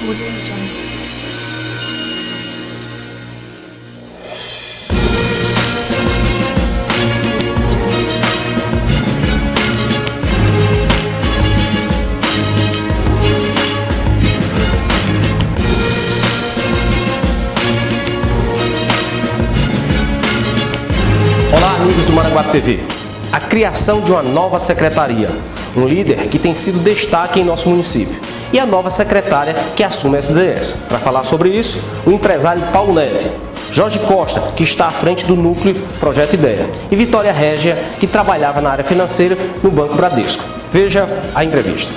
Audio Jungle. Olá, amigos do Maranguape TV. A criação de uma nova secretaria, um líder que tem sido destaque em nosso município, e a nova secretária que assume essa liderança. Para falar sobre isso, o empresário Paulo Neve, Jorge Costa, que está à frente do núcleo Projeto Ideia, e Vitória Régia, que trabalhava na área financeira no Banco Bradesco. Veja a entrevista.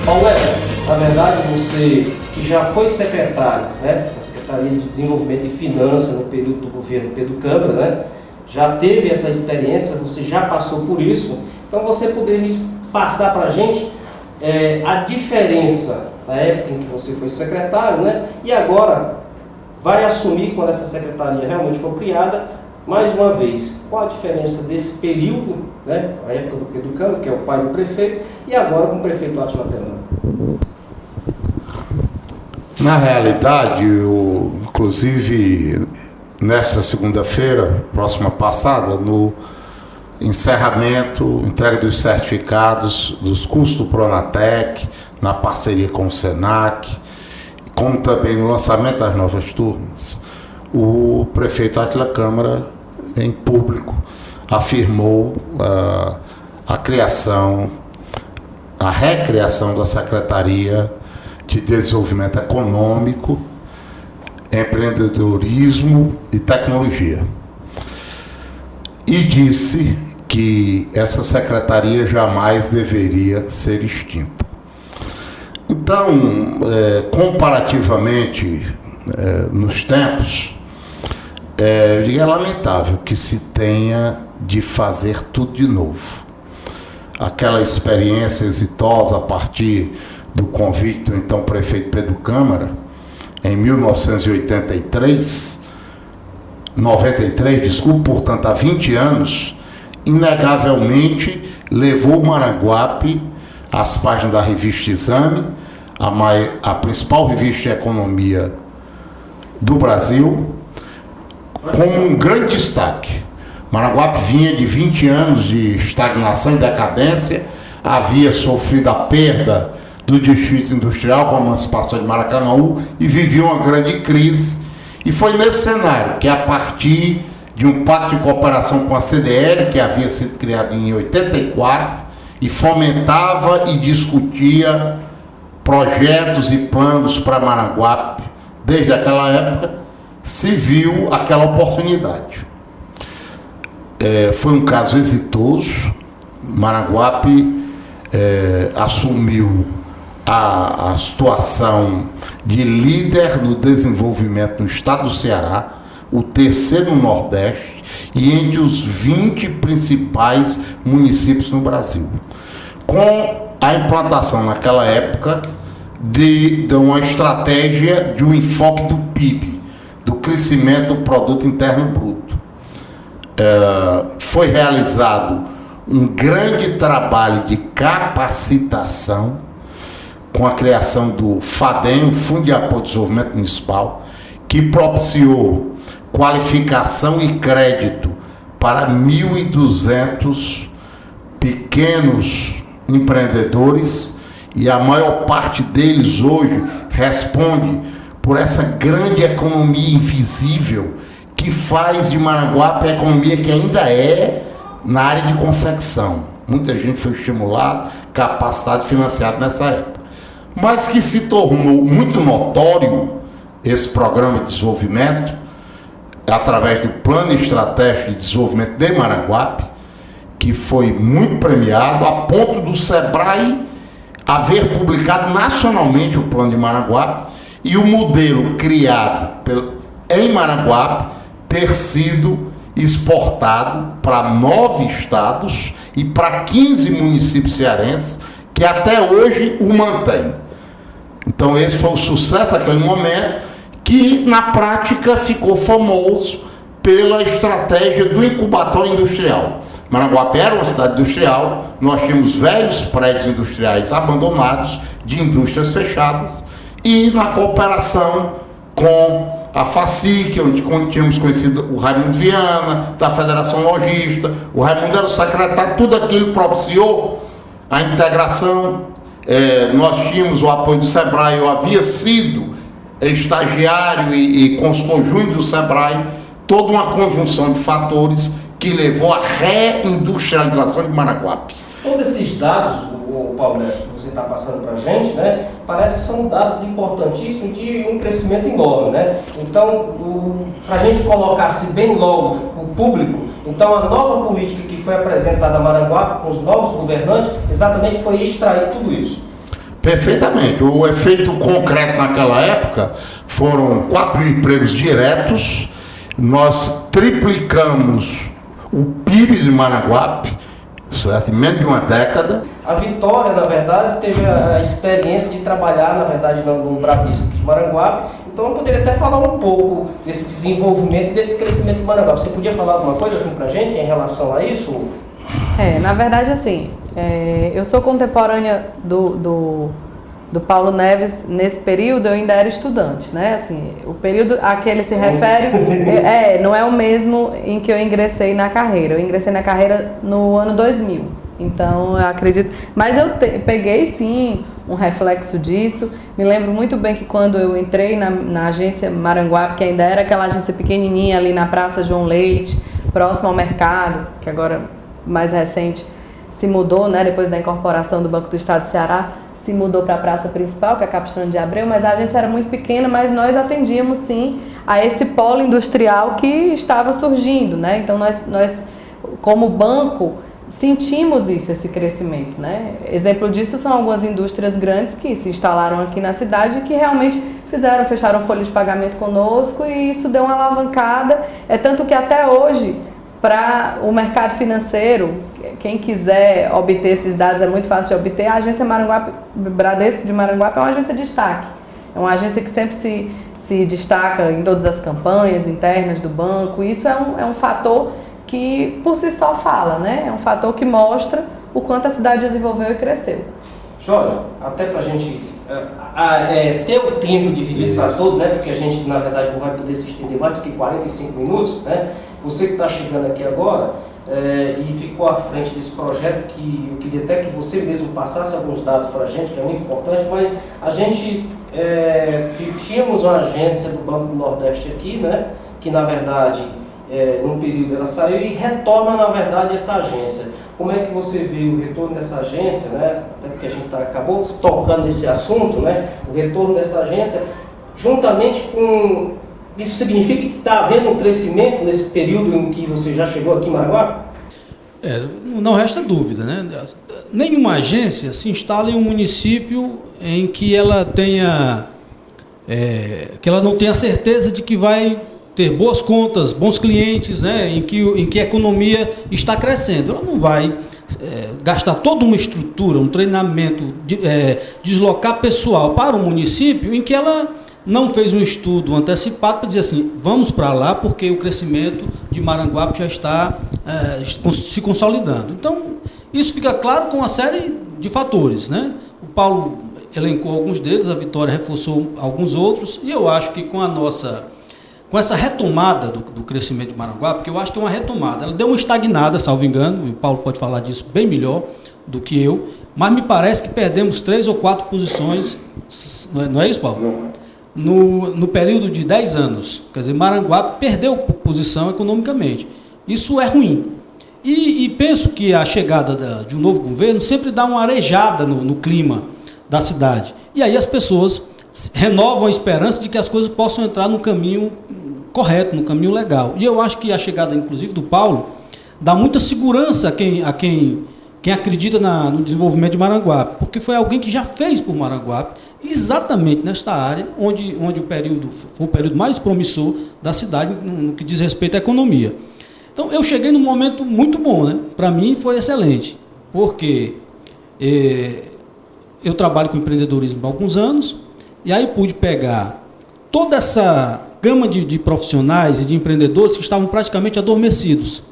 Paulo Neve, na verdade você que já foi secretário, né? Secretaria de Desenvolvimento e Finanças no período do governo Pedro Câmara, né? Já teve essa experiência, você já passou por isso, então você poderia passar para a gente a diferença da época em que você foi secretário, né? E agora vai assumir quando essa secretaria realmente for criada, mais uma vez, qual a diferença desse período, né? A época do Pedro Câmara, que é o pai do prefeito, e agora com o prefeito Átila Câmara? Na realidade, inclusive nesta segunda-feira, próxima passada, no encerramento, entrega dos certificados dos cursos do Pronatec, na parceria com o Senac, como também no lançamento das novas turmas, o prefeito Átila Câmara, em público, afirmou a recriação da Secretaria de Desenvolvimento Econômico, Empreendedorismo e Tecnologia. E disse que essa secretaria jamais deveria ser extinta. Então, comparativamente, nos tempos, é lamentável que se tenha de fazer tudo de novo. Aquela experiência exitosa a partir do convite do então prefeito Pedro Câmara, em 1993, portanto, há 20 anos, inegavelmente levou o Maranguape às páginas da revista Exame, a principal revista de economia do Brasil, como um grande destaque. Maranguape vinha de 20 anos de estagnação e decadência, havia sofrido a perda do distrito industrial com a emancipação de Maracanaú e vivia uma grande crise. E foi nesse cenário que, a partir de um pacto de cooperação com a CDL, que havia sido criado em 84, e fomentava e discutia projetos e planos para Maranguape, desde aquela época, se viu aquela oportunidade. Foi um caso exitoso. Maranguape assumiu a situação de líder no desenvolvimento no estado do Ceará, o terceiro no Nordeste e entre os 20 principais municípios no Brasil, com a implantação naquela época de uma estratégia de um enfoque do PIB, do crescimento do Produto Interno Bruto. Foi realizado um grande trabalho de capacitação com a criação do FADEM, o Fundo de Apoio ao Desenvolvimento Municipal, que propiciou qualificação e crédito para 1.200 pequenos empreendedores, e a maior parte deles hoje responde por essa grande economia invisível que faz de Maranguape a economia que ainda é na área de confecção. Muita gente foi estimulada, capacitada e financiada nessa época. Mas que se tornou muito notório esse programa de desenvolvimento, através do Plano Estratégico de Desenvolvimento de Maranguape, que foi muito premiado, a ponto do SEBRAE haver publicado nacionalmente o Plano de Maranguape e o modelo criado em Maranguape ter sido exportado para 9 estados e para 15 municípios cearenses, que até hoje o mantém. Então esse foi o sucesso daquele momento, que na prática ficou famoso pela estratégia do incubatório industrial. Maranguape era uma cidade industrial, nós tínhamos velhos prédios industriais abandonados, de indústrias fechadas, e na cooperação com a FACIC, onde tínhamos conhecido o Raimundo Viana, da Federação Logista, o Raimundo era o secretário, tudo aquilo propiciou a integração. Nós tínhamos o apoio do SEBRAE, eu havia sido estagiário e consultor júnior do SEBRAE, toda uma conjunção de fatores que levou à reindustrialização de Maranguape. Todos esses dados, Paulo Neves, que você está passando para a gente, né, parece que são dados importantíssimos de um crescimento enorme, né? Então, para a gente colocar-se bem logo o público, então a nova política que foi apresentada a Maranguape com os novos governantes, exatamente foi extrair tudo isso. Perfeitamente. O efeito concreto naquela época foram 4 mil empregos diretos, nós triplicamos o PIB de Maranguape, certo? Em menos de uma década. A Vitória, na verdade, teve a experiência de trabalhar, na verdade, no Bradesco de Maranguape. Então, eu poderia até falar um pouco desse desenvolvimento e desse crescimento de Maranguape. Você podia falar alguma coisa assim pra gente em relação a isso? Na verdade, assim, eu sou contemporânea do Paulo Neves. Nesse período eu ainda era estudante, né? Assim, o período a que ele se refere não é o mesmo em que eu ingressei na carreira. Eu ingressei na carreira no ano 2000. Então, eu acredito... Mas eu peguei, sim, um reflexo disso. Me lembro muito bem que quando eu entrei na agência Maranguape, que ainda era aquela agência pequenininha ali na Praça João Leite, próximo ao mercado, que agora, mais recente, se mudou, né? Depois da incorporação do Banco do Estado do Ceará, se mudou para a praça principal, que é a Capistrano de Abreu, mas a agência era muito pequena, mas nós atendíamos, sim, a esse polo industrial que estava surgindo, né? Então, nós como banco, sentimos isso, esse crescimento, né? Exemplo disso são algumas indústrias grandes que se instalaram aqui na cidade e que realmente fecharam folha de pagamento conosco, e isso deu uma alavancada. É tanto que até hoje, para o mercado financeiro, quem quiser obter esses dados é muito fácil de obter. A agência Maranguape, Bradesco de Maranguape, é uma agência de destaque. É uma agência que sempre se destaca em todas as campanhas internas do banco. Isso é um fator que por si só fala, né? É um fator que mostra o quanto a cidade desenvolveu e cresceu. Jorge, até para a gente ter o tempo dividido para todos, né? Porque a gente, na verdade, não vai poder se estender mais do que 45 minutos, né? Você que está chegando aqui agora e ficou à frente desse projeto, que eu queria até que você mesmo passasse alguns dados para a gente, que é muito importante, mas a gente tínhamos uma agência do Banco do Nordeste aqui, né? Que, na verdade, num período ela saiu e retorna, na verdade, essa agência. Como é que você vê o retorno dessa agência, né? Até porque a gente acabou tocando nesse assunto, né? O retorno dessa agência, juntamente com... Isso significa que está havendo um crescimento nesse período em que você já chegou aqui em Maranguape? Não resta dúvida, né? Nenhuma agência se instala em um município em que ela tenha... que ela não tenha certeza de que vai ter boas contas, bons clientes, né, em que a economia está crescendo. Ela não vai gastar toda uma estrutura, um treinamento, deslocar pessoal para um município em que ela não fez um estudo antecipado para dizer assim, vamos para lá porque o crescimento de Maranguape já está se consolidando. Então, isso fica claro com uma série de fatores, né? O Paulo elencou alguns deles, a Vitória reforçou alguns outros, e eu acho que com essa retomada do crescimento de Maranguape, porque eu acho que é uma retomada, ela deu uma estagnada, salvo engano, e o Paulo pode falar disso bem melhor do que eu, mas me parece que perdemos 3 ou 4 posições, não é isso, Paulo? No período de 10 anos. Quer dizer, Maranguape perdeu posição economicamente. Isso é ruim. E penso que a chegada de um novo governo sempre dá uma arejada no clima da cidade. E aí as pessoas renovam a esperança de que as coisas possam entrar no caminho correto, no caminho legal. E eu acho que a chegada, inclusive, do Paulo, dá muita segurança a quem acredita no desenvolvimento de Maranguape, porque foi alguém que já fez por Maranguape, exatamente nesta área, onde foi o período mais promissor da cidade no que diz respeito à economia. Então, eu cheguei num momento muito bom, né? Para mim foi excelente, porque eu trabalho com empreendedorismo há alguns anos, e aí pude pegar toda essa gama de profissionais e de empreendedores que estavam praticamente adormecidos.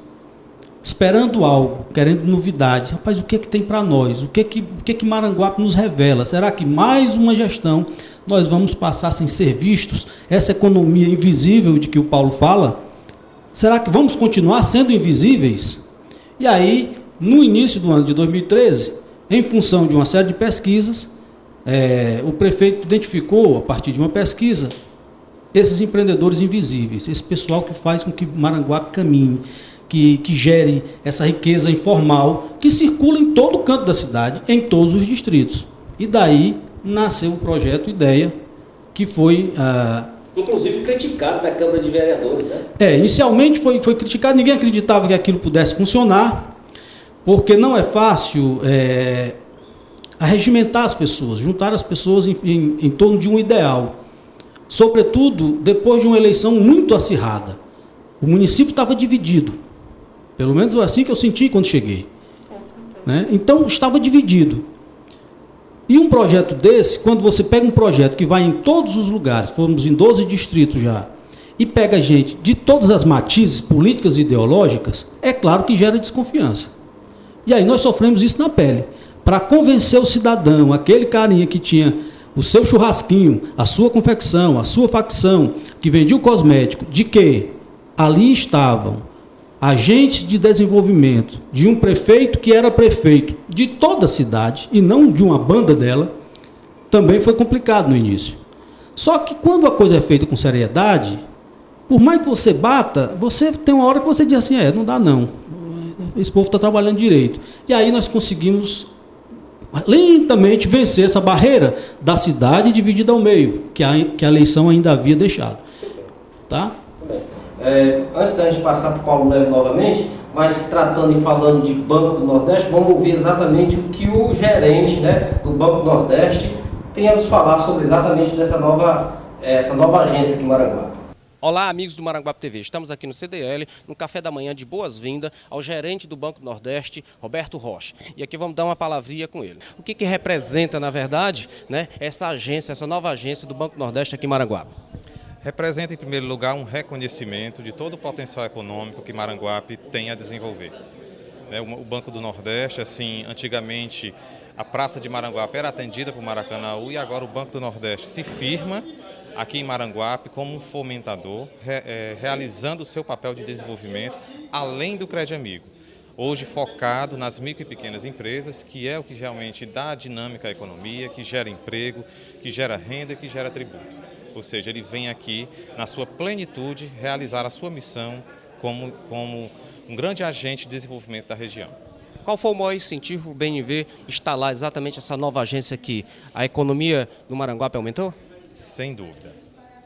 esperando algo, querendo novidade. Rapaz, o que é que tem para nós? O que é que Maranguape nos revela? Será que mais uma gestão nós vamos passar sem ser vistos? Essa economia invisível de que o Paulo fala, será que vamos continuar sendo invisíveis? E aí, no início do ano de 2013, em função de uma série de pesquisas, o prefeito identificou, a partir de uma pesquisa, esses empreendedores invisíveis, esse pessoal que faz com que Maranguape caminhe, que gere essa riqueza informal, que circula em todo o canto da cidade, em todos os distritos. E daí nasceu o projeto Ideia, que foi... inclusive criticado da Câmara de Vereadores, né? Inicialmente foi criticado, ninguém acreditava que aquilo pudesse funcionar, porque não é fácil arregimentar as pessoas, juntar as pessoas em torno de um ideal. Sobretudo, depois de uma eleição muito acirrada. O município estava dividido. Pelo menos foi assim que eu senti quando cheguei. Né? Então, estava dividido. E um projeto desse, quando você pega um projeto que vai em todos os lugares, fomos em 12 distritos já, e pega gente de todas as matizes políticas e ideológicas, é claro que gera desconfiança. E aí nós sofremos isso na pele. Para convencer o cidadão, aquele carinha que tinha o seu churrasquinho, a sua confecção, a sua facção, que vendia o cosmético, de que ali estavam agentes de desenvolvimento de um prefeito que era prefeito de toda a cidade e não de uma banda dela, também foi complicado no início. Só que quando a coisa é feita com seriedade, por mais que você bata, você tem uma hora que você diz assim, não dá não, esse povo está trabalhando direito. E aí nós conseguimos lentamente vencer essa barreira da cidade dividida ao meio, que a eleição ainda havia deixado. Tá? Antes da gente passar para o Paulo Neves novamente, mas tratando e falando de Banco do Nordeste, vamos ouvir exatamente o que o gerente, né, do Banco do Nordeste tem a nos falar sobre exatamente essa nova agência aqui em Maranguape. Olá, amigos do Maranguape TV. Estamos aqui no CDL, no café da manhã de boas-vindas ao gerente do Banco do Nordeste, Roberto Rocha. E aqui vamos dar uma palavrinha com ele. O que representa, na verdade, né, essa agência, essa nova agência do Banco do Nordeste aqui em Maranguape? Representa, em primeiro lugar, um reconhecimento de todo o potencial econômico que Maranguape tem a desenvolver. O Banco do Nordeste, assim, antigamente a Praça de Maranguape era atendida por Maracanaú e agora o Banco do Nordeste se firma aqui em Maranguape como um fomentador, realizando o seu papel de desenvolvimento além do Crédito Amigo. Hoje focado nas micro e pequenas empresas, que é o que realmente dá dinâmica à economia, que gera emprego, que gera renda e que gera tributo. Ou seja, ele vem aqui, na sua plenitude, realizar a sua missão como um grande agente de desenvolvimento da região. Qual foi o maior incentivo para o BNV instalar exatamente essa nova agência aqui? A economia do Maranguape aumentou? Sem dúvida.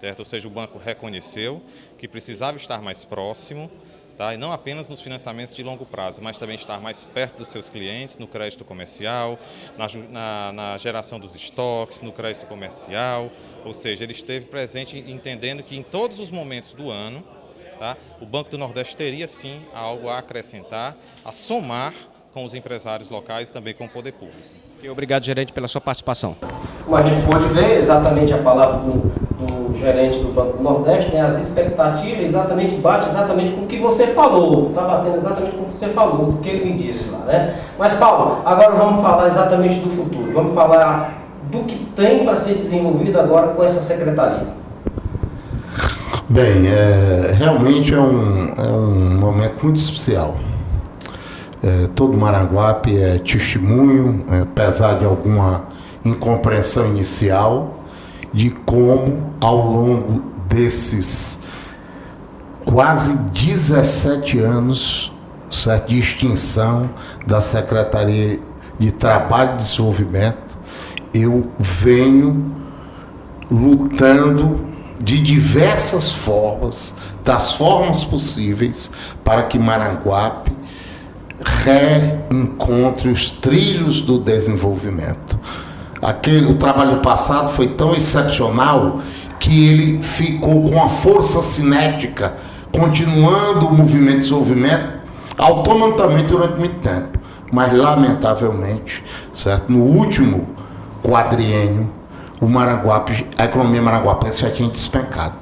Certo? Ou seja, o banco reconheceu que precisava estar mais próximo, tá? E não apenas nos financiamentos de longo prazo, mas também estar mais perto dos seus clientes, no crédito comercial, na geração dos estoques, no crédito comercial. Ou seja, ele esteve presente entendendo que em todos os momentos do ano, tá, o Banco do Nordeste teria sim algo a acrescentar, a somar com os empresários locais e também com o poder público. Obrigado, gerente, pela sua participação. Como a gente pode ver, exatamente a palavra do gerente do Banco do Nordeste, né, as expectativas bate exatamente com o que você falou, está batendo exatamente com o que você falou, do que ele me disse lá, né? Mas, Paulo, agora vamos falar exatamente do futuro, vamos falar do que tem para ser desenvolvido agora com essa secretaria. Bem, realmente é um momento muito especial. Todo Maranguape é testemunho, apesar de alguma incompreensão inicial, de como ao longo desses quase 17 anos, certo, de extinção da Secretaria de Trabalho e Desenvolvimento, eu venho lutando de diversas formas, das formas possíveis, para que Maranguape reencontre os trilhos do desenvolvimento. O trabalho passado foi tão excepcional que ele ficou com a força cinética, continuando o movimento de desenvolvimento automaticamente durante muito tempo. Mas, lamentavelmente, certo, no último quadriênio, a economia maranguapense já tinha despencado.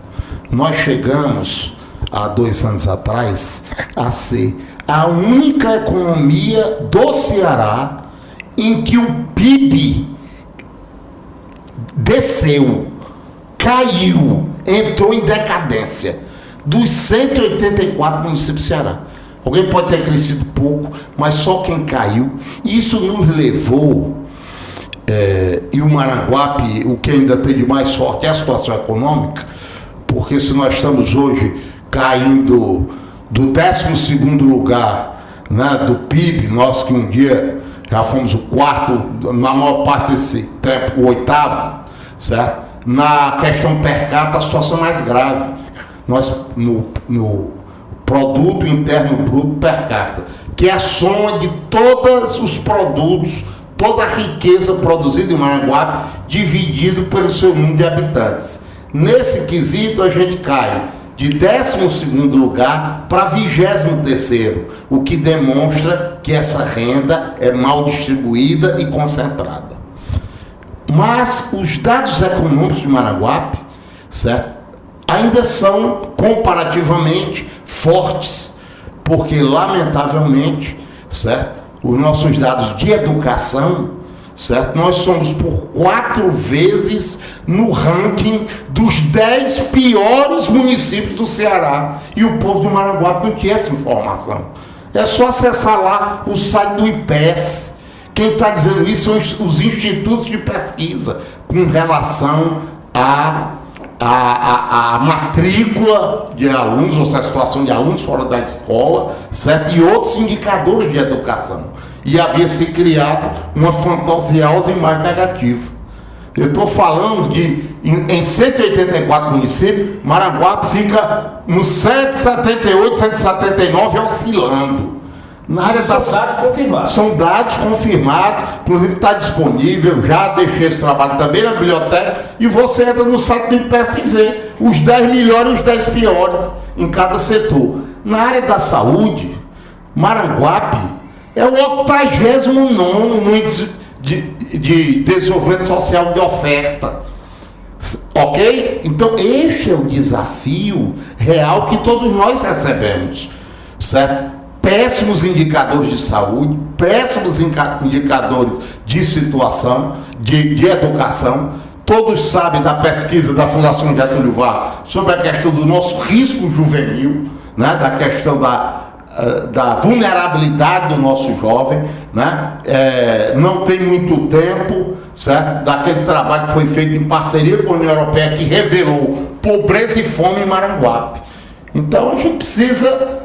Nós chegamos, há 2 anos atrás, a ser a única economia do Ceará em que o PIB desceu, caiu, entrou em decadência, dos 184 municípios do Ceará. Alguém pode ter crescido pouco, mas só quem caiu. Isso nos levou, e o Maranguape, o que ainda tem de mais forte é a situação econômica, porque se nós estamos hoje caindo do 12º lugar, né, do PIB, nós que um dia já fomos o quarto, na maior parte desse tempo, o 8º, certo? Na questão per capita, a situação é mais grave. Nós, no produto interno bruto per capita, que é a soma de todos os produtos, toda a riqueza produzida em Maranguape, dividido pelo seu número de habitantes. Nesse quesito, a gente cai de 12º lugar para 23º, o que demonstra que essa renda é mal distribuída e concentrada. Mas os dados econômicos de Maranguape, certo, ainda são comparativamente fortes, porque, lamentavelmente, certo, os nossos dados de educação, certo, nós somos por 4 vezes no ranking dos 10 piores municípios do Ceará. E o povo de Maranguape não tinha essa informação. É só acessar lá o site do IPES. Quem está dizendo isso são os institutos de pesquisa com relação à matrícula de alunos, ou seja, a situação de alunos fora da escola, certo? E outros indicadores de educação. E havia se criado uma fantasiosa imagem negativa. Eu estou falando de, em 184 municípios, Maranguape fica no 178, 179, oscilando. Na área São dados confirmados. São dados confirmados, inclusive está disponível, já deixei esse trabalho também na biblioteca, e você entra no site do IPES e vê os 10 melhores e os 10 piores em cada setor. Na área da saúde, Maranguape é o 89º no índice de desenvolvimento social de oferta. Ok? Então, este é o desafio real que todos nós recebemos, certo? Péssimos indicadores de saúde, péssimos indicadores de situação, de educação. Todos sabem da pesquisa da Fundação Getúlio Vargas sobre a questão do nosso risco juvenil, né? Da questão da vulnerabilidade do nosso jovem, né? Não tem muito tempo, certo? Daquele trabalho que foi feito em parceria com a União Europeia, que revelou pobreza e fome em Maranguape. Então a gente precisa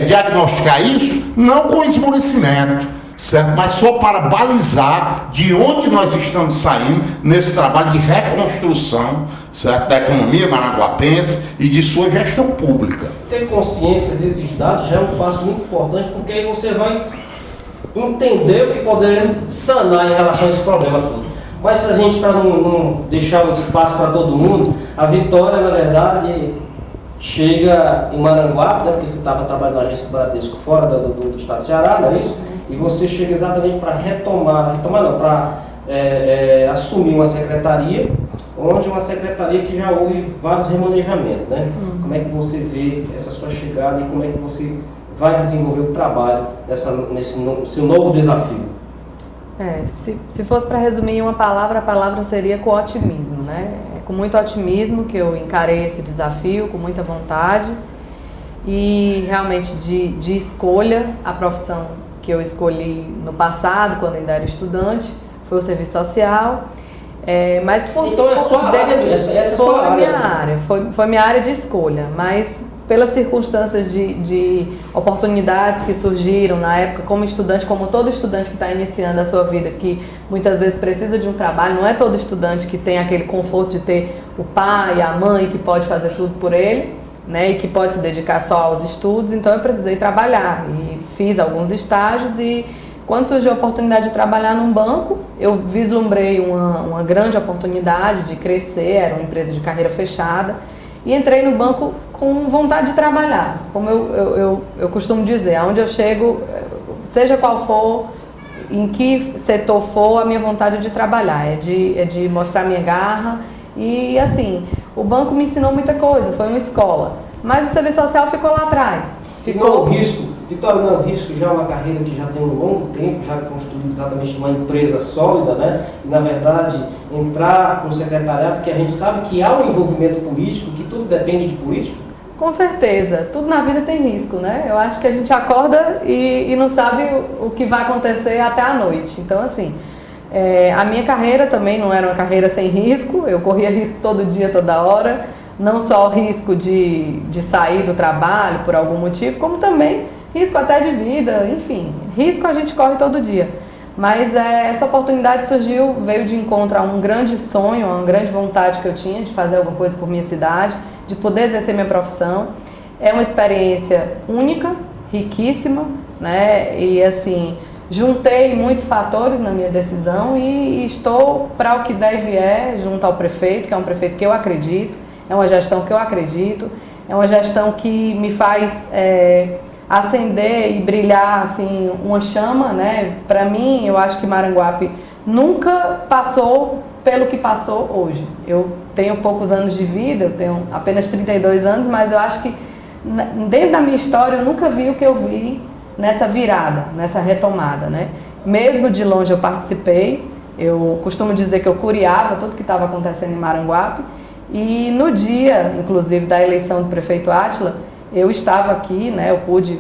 diagnosticar isso, não com esmorecimento, certo? Mas só para balizar de onde nós estamos saindo nesse trabalho de reconstrução, certo? Da economia maranguapense e de sua gestão pública. Ter consciência desses dados já é um passo muito importante, porque aí você vai entender o que poderemos sanar em relação a esse problema todo. Mas se a gente, para não deixar o espaço para todo mundo, a Vitória, na verdade, chega em Maranguape, né, porque você estava trabalhando na agência do Bradesco fora do estado de Ceará, não é isso? E você chega exatamente para assumir uma secretaria, onde uma secretaria que já houve vários remanejamentos, né? Como é que você vê essa sua chegada e como é que você vai desenvolver o trabalho nesse seu novo desafio? Se fosse para resumir em uma palavra, a palavra seria com otimismo, né? Com muito otimismo que eu encarei esse desafio, com muita vontade e realmente de escolha. A profissão que eu escolhi no passado, quando ainda era estudante, foi o serviço social. Mas por então é sua área, essa é sua área. Foi minha área de escolha, mas pelas circunstâncias de oportunidades que surgiram na época como estudante, como todo estudante que está iniciando a sua vida, que muitas vezes precisa de um trabalho, não é todo estudante que tem aquele conforto de ter o pai e a mãe que pode fazer tudo por ele, né, e que pode se dedicar só aos estudos. Então eu precisei trabalhar e fiz alguns estágios, e quando surgiu a oportunidade de trabalhar num banco, eu vislumbrei uma grande oportunidade de crescer, era uma empresa de carreira fechada, e entrei no banco com vontade de trabalhar. Como eu costumo dizer, aonde eu chego, seja qual for, em que setor for, a minha vontade de trabalhar, é de mostrar minha garra. E assim, o banco me ensinou muita coisa, foi uma escola, mas o serviço social ficou lá atrás. Ficou o risco Vitória, não, risco já é uma carreira que já tem um longo tempo, já construída exatamente numa empresa sólida, né? E, na verdade, entrar no secretariado, que a gente sabe que há um envolvimento político, que tudo depende de político. Com certeza, tudo na vida tem risco, né? Eu acho que a gente acorda e não sabe o que vai acontecer até a noite. Então, assim, a minha carreira também não era uma carreira sem risco, eu corria risco todo dia, toda hora, não só o risco de sair do trabalho por algum motivo, como também risco até de vida, enfim, risco a gente corre todo dia. Mas essa oportunidade surgiu, veio de encontro a um grande sonho, a uma grande vontade que eu tinha de fazer alguma coisa por minha cidade, de poder exercer minha profissão. É uma experiência única, riquíssima, né? E assim, juntei muitos fatores na minha decisão e estou para o que der e vier junto ao prefeito, que é um prefeito que eu acredito, é uma gestão que eu acredito, é uma gestão que me faz acender e brilhar assim uma chama, né? Para mim, eu acho que Maranguape nunca passou pelo que passou hoje. Eu tenho poucos anos de vida, eu tenho apenas 32 anos, mas eu acho que dentro da minha história eu nunca vi o que eu vi nessa virada, nessa retomada, né? Mesmo de longe eu participei, eu costumo dizer que eu curiava tudo que estava acontecendo em Maranguape, e no dia, inclusive, da eleição do prefeito Átila, eu estava aqui, né? Eu pude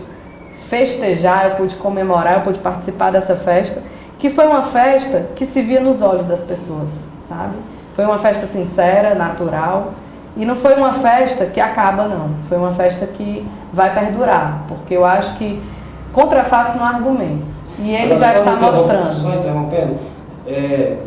festejar, eu pude comemorar, eu pude participar dessa festa, que foi uma festa que se via nos olhos das pessoas, sabe? Foi uma festa sincera, natural, e não foi uma festa que acaba, não. Foi uma festa que vai perdurar, porque eu acho que contra fatos não há argumentos, e ele já está mostrando. Só interrompendo,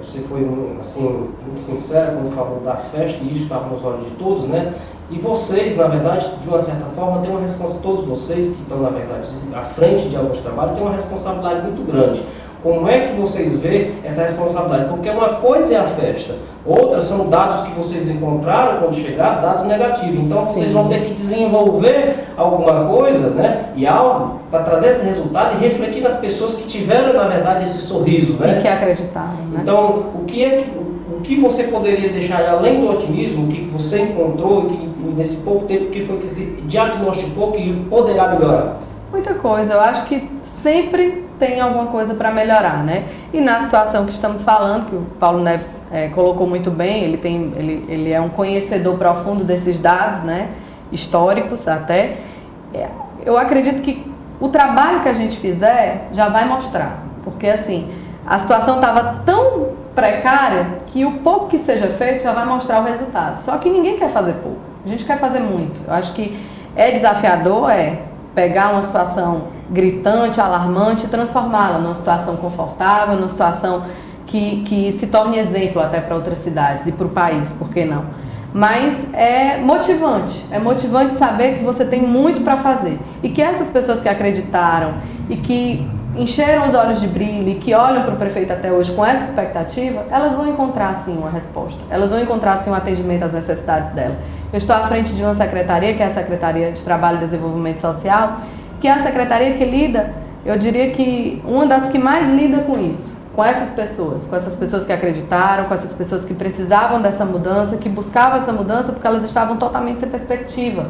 você foi assim, muito sincera quando falou da festa, e isso estava nos olhos de todos, né? E vocês, na verdade, de uma certa forma, têm uma responsabilidade, todos vocês que estão, na verdade, à frente de alguns trabalhos, têm uma responsabilidade muito grande. Como é que vocês veem essa responsabilidade? Porque uma coisa é a festa, outra são dados que vocês encontraram quando chegaram, dados negativos. Então, Sim. Vocês vão ter que desenvolver alguma coisa, né? E algo para trazer esse resultado e refletir nas pessoas que tiveram, na verdade, esse sorriso, né? E que acreditaram, né? Então, o que você poderia deixar, além do otimismo, o que você encontrou, que nesse pouco tempo, que foi que se diagnosticou que poderá melhorar? Muita coisa, eu acho que sempre tem alguma coisa para melhorar, né? E na situação que estamos falando, que o Paulo Neves colocou muito bem, ele é um conhecedor profundo desses dados, né? Históricos até. Eu acredito que o trabalho que a gente fizer já vai mostrar, porque assim, a situação estava tão precária que o pouco que seja feito já vai mostrar o resultado. Só que ninguém quer fazer pouco, a gente quer fazer muito. Eu acho que é desafiador, pegar uma situação gritante, alarmante e transformá-la numa situação confortável, numa situação que se torne exemplo até para outras cidades e para o país, por que não? Mas é motivante saber que você tem muito para fazer e que essas pessoas que acreditaram e que encheram os olhos de brilho e que olham para o prefeito até hoje com essa expectativa, elas vão encontrar sim uma resposta, elas vão encontrar sim um atendimento às necessidades dela. Eu estou à frente de uma secretaria, que é a Secretaria de Trabalho e Desenvolvimento Social, que é a secretaria que lida, eu diria que uma das que mais lida com isso, com essas pessoas que acreditaram, com essas pessoas que precisavam dessa mudança, que buscavam essa mudança porque elas estavam totalmente sem perspectiva.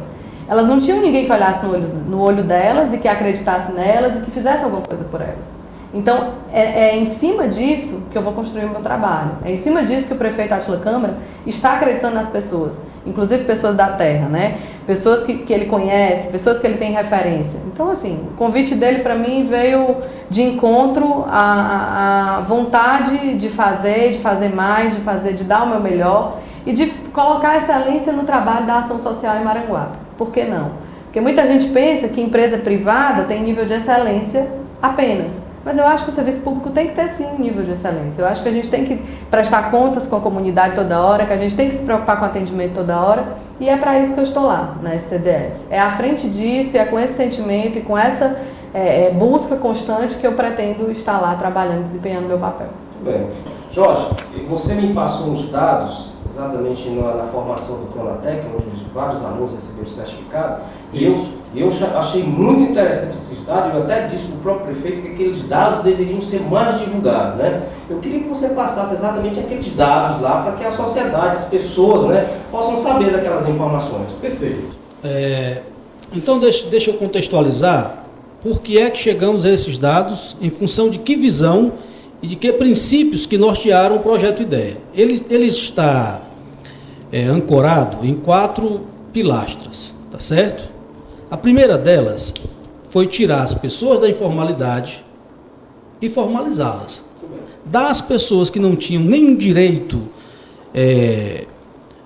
Elas não tinham ninguém que olhasse no olho delas e que acreditasse nelas e que fizesse alguma coisa por elas. Então, é em cima disso que eu vou construir o meu trabalho. É em cima disso que o prefeito Átila Câmara está acreditando nas pessoas, inclusive pessoas da terra, né? Pessoas que ele conhece, pessoas que ele tem referência. Então, assim, o convite dele para mim veio de encontro à vontade de fazer mais, de dar o meu melhor e de colocar excelência no trabalho da ação social em Maranguape. Por que não? Porque muita gente pensa que empresa privada tem nível de excelência apenas. Mas eu acho que o serviço público tem que ter sim um nível de excelência. Eu acho que a gente tem que prestar contas com a comunidade toda hora, que a gente tem que se preocupar com o atendimento toda hora, e é para isso que eu estou lá, na STDS. É à frente disso, e é com esse sentimento e com essa busca constante que eu pretendo estar lá trabalhando, desempenhando meu papel. Muito bem. Jorge, você me passou uns dados, exatamente na formação do Pronatec, onde vários alunos receberam o certificado, e eu achei muito interessante esses dados. Eu até disse para o próprio prefeito que aqueles dados deveriam ser mais divulgados, né? Eu queria que você passasse exatamente aqueles dados lá para que a sociedade, as pessoas, né, possam saber daquelas informações. Perfeito. Então, deixa eu contextualizar por que é que chegamos a esses dados, em função de que visão e de que princípios que nortearam o projeto IDEA. Ele está ancorado em 4 pilastras, tá certo? A primeira delas foi tirar as pessoas da informalidade e formalizá-las. Dar às pessoas que não tinham nenhum direito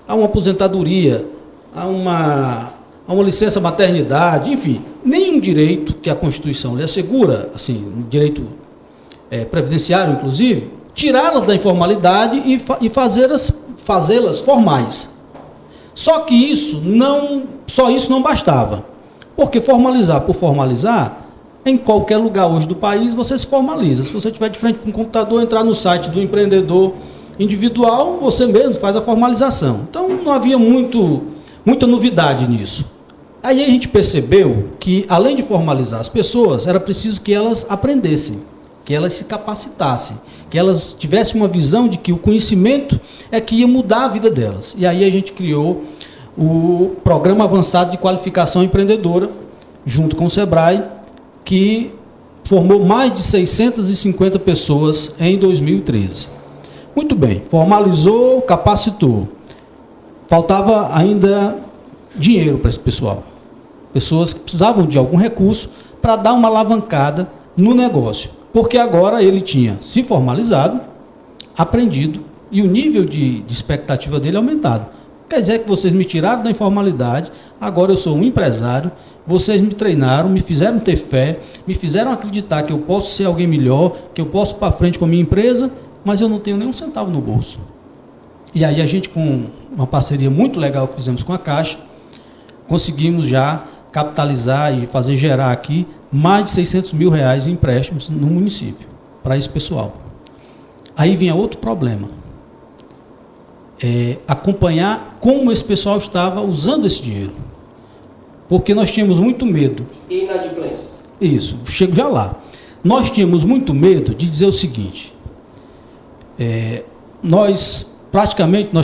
a uma aposentadoria, a uma licença maternidade, enfim, nenhum direito que a Constituição lhe assegura, assim, um direito previdenciário, inclusive, tirá-las da informalidade e fazê-las formais. Só que isso não bastava, porque formalizar por formalizar, em qualquer lugar hoje do país você se formaliza. Se você estiver de frente com um computador, entrar no site do empreendedor individual, você mesmo faz a formalização. Então não havia muita novidade nisso. Aí a gente percebeu que, além de formalizar as pessoas, era preciso que elas aprendessem, que elas se capacitassem, que elas tivessem uma visão de que o conhecimento é que ia mudar a vida delas. E aí a gente criou o Programa Avançado de Qualificação Empreendedora, junto com o SEBRAE, que formou mais de 650 pessoas em 2013. Muito bem, formalizou, capacitou. Faltava ainda dinheiro para esse pessoal. Pessoas que precisavam de algum recurso para dar uma alavancada no negócio. Porque agora ele tinha se formalizado, aprendido, e o nível de expectativa dele aumentado. Quer dizer que vocês me tiraram da informalidade, agora eu sou um empresário, vocês me treinaram, me fizeram ter fé, me fizeram acreditar que eu posso ser alguém melhor, que eu posso ir para frente com a minha empresa, mas eu não tenho nenhum centavo no bolso. E aí a gente, com uma parceria muito legal que fizemos com a Caixa, conseguimos já capitalizar e fazer gerar aqui mais de R$600 mil em empréstimos no município, para esse pessoal. Aí vinha outro problema. Acompanhar como esse pessoal estava usando esse dinheiro. Porque nós tínhamos muito medo. E inadimplência? Isso, chego já lá. Nós tínhamos muito medo de dizer o seguinte, nós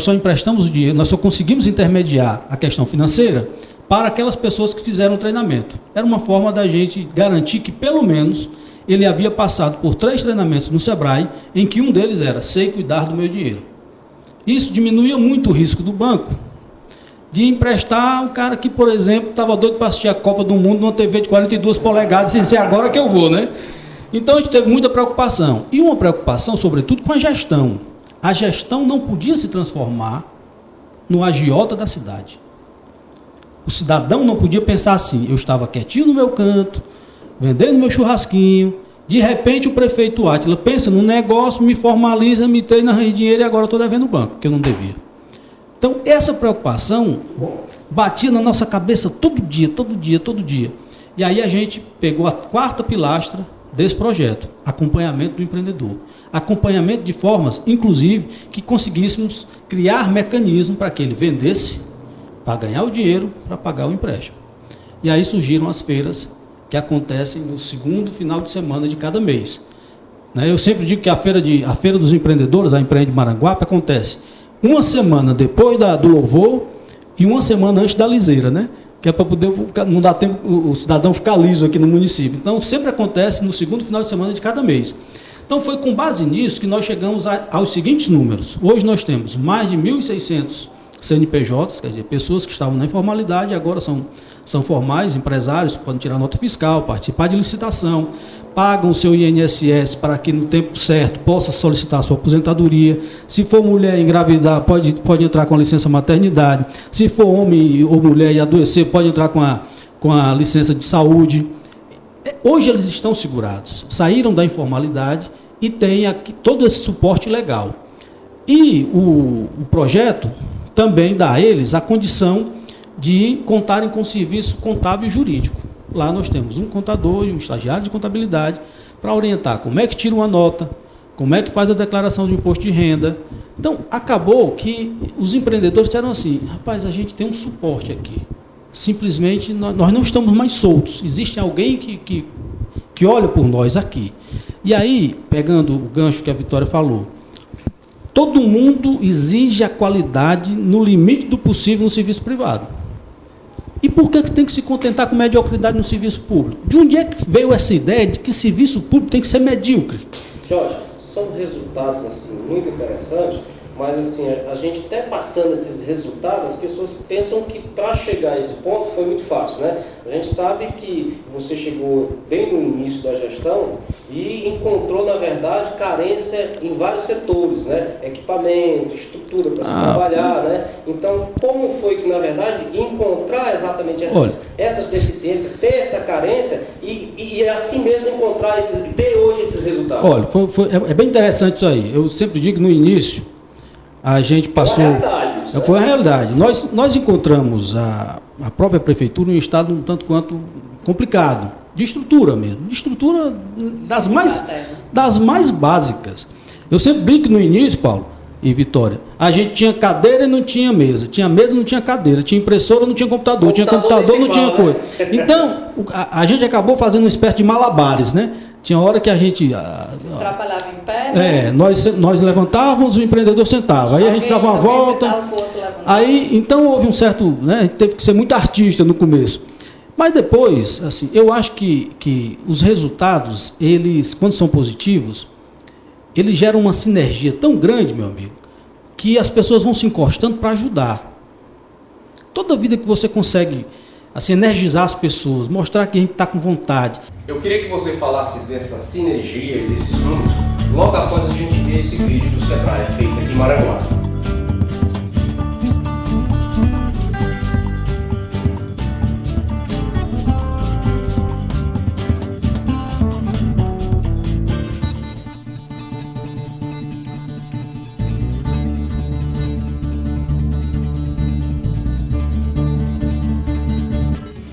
só emprestamos o dinheiro, nós só conseguimos intermediar a questão financeira para aquelas pessoas que fizeram o treinamento. Era uma forma da gente garantir que, pelo menos, ele havia passado por 3 treinamentos no SEBRAE, em que um deles era sei cuidar do meu dinheiro. Isso diminuía muito o risco do banco de emprestar um cara que, por exemplo, estava doido para assistir a Copa do Mundo numa TV de 42 polegadas e dizer agora que eu vou, né? Então a gente teve muita preocupação. E uma preocupação, sobretudo, com a gestão. A gestão não podia se transformar no agiota da cidade. O cidadão não podia pensar assim, eu estava quietinho no meu canto, vendendo meu churrasquinho, de repente o prefeito Átila pensa num negócio, me formaliza, me treina, arranja dinheiro e agora eu estou devendo o banco, que eu não devia. Então essa preocupação batia na nossa cabeça todo dia. E aí a gente pegou a 4ª pilastra desse projeto, acompanhamento do empreendedor. Acompanhamento de formas, inclusive, que conseguíssemos criar mecanismo para que ele vendesse, para ganhar o dinheiro, para pagar o empréstimo. E aí surgiram as feiras que acontecem no segundo final de semana de cada mês. Eu sempre digo que a feira dos empreendedores, a Empreende Maranguape, acontece uma semana depois do louvor e uma semana antes da liseira, né? Que é para poder não dar tempo o cidadão ficar liso aqui no município. Então, sempre acontece no segundo final de semana de cada mês. Então, foi com base nisso que nós chegamos aos seguintes números. Hoje nós temos mais de 1.600 CNPJs, quer dizer, pessoas que estavam na informalidade, agora são formais, empresários, podem tirar nota fiscal, participar de licitação, pagam o seu INSS para que no tempo certo possa solicitar a sua aposentadoria. Se for mulher engravidar, pode entrar com a licença maternidade. Se for homem ou mulher e adoecer, pode entrar com a licença de saúde. Hoje eles estão segurados, saíram da informalidade e têm aqui todo esse suporte legal. E o projeto também dá a eles a condição de contarem com serviço contábil e jurídico. Lá nós temos um contador e um estagiário de contabilidade para orientar como é que tira uma nota, como é que faz a declaração de imposto de renda. Então, acabou que os empreendedores disseram assim, rapaz, a gente tem um suporte aqui. Simplesmente, nós não estamos mais soltos. Existe alguém que olha por nós aqui. E aí, pegando o gancho que a Vitória falou, todo mundo exige a qualidade no limite do possível no serviço privado. E por que tem que se contentar com mediocridade no serviço público? De onde é que veio essa ideia de que serviço público tem que ser medíocre? Jorge, são resultados assim, muito interessantes, mas assim, a gente até passando esses resultados, as pessoas pensam que para chegar a esse ponto foi muito fácil, né? A gente sabe que você chegou bem no início da gestão e encontrou, na verdade, carência em vários setores, né? Equipamento, estrutura para se trabalhar, né? Então, como foi que, na verdade, encontrar exatamente essas deficiências, ter essa carência e assim mesmo encontrar ter hoje esses resultados? Olha, é bem interessante isso aí. Eu sempre digo que no início, a gente passou... Foi a realidade. Nós encontramos a própria prefeitura em um estado um tanto quanto complicado, de estrutura mesmo, de estrutura das mais básicas. Eu sempre brinco no início, Paulo e Vitória, a gente tinha cadeira e não tinha mesa, tinha mesa e não tinha cadeira, tinha impressora e não tinha computador, tinha computador não tinha coisa. Então, a gente acabou fazendo uma espécie de malabares, né? Tinha hora que a gente... Trabalhava em pé, né? Nós levantávamos, o empreendedor sentava. Aí a gente dava uma volta. Aí, então houve um certo... Né, teve que ser muito artista no começo. Mas depois, assim, eu acho que os resultados, eles, quando são positivos, eles geram uma sinergia tão grande, meu amigo, que as pessoas vão se encostando para ajudar. Toda vida que você consegue... assim, energizar as pessoas, mostrar que a gente está com vontade. Eu queria que você falasse dessa sinergia e desses números logo após a gente ver esse vídeo do Sebrae feito aqui em Maranguape.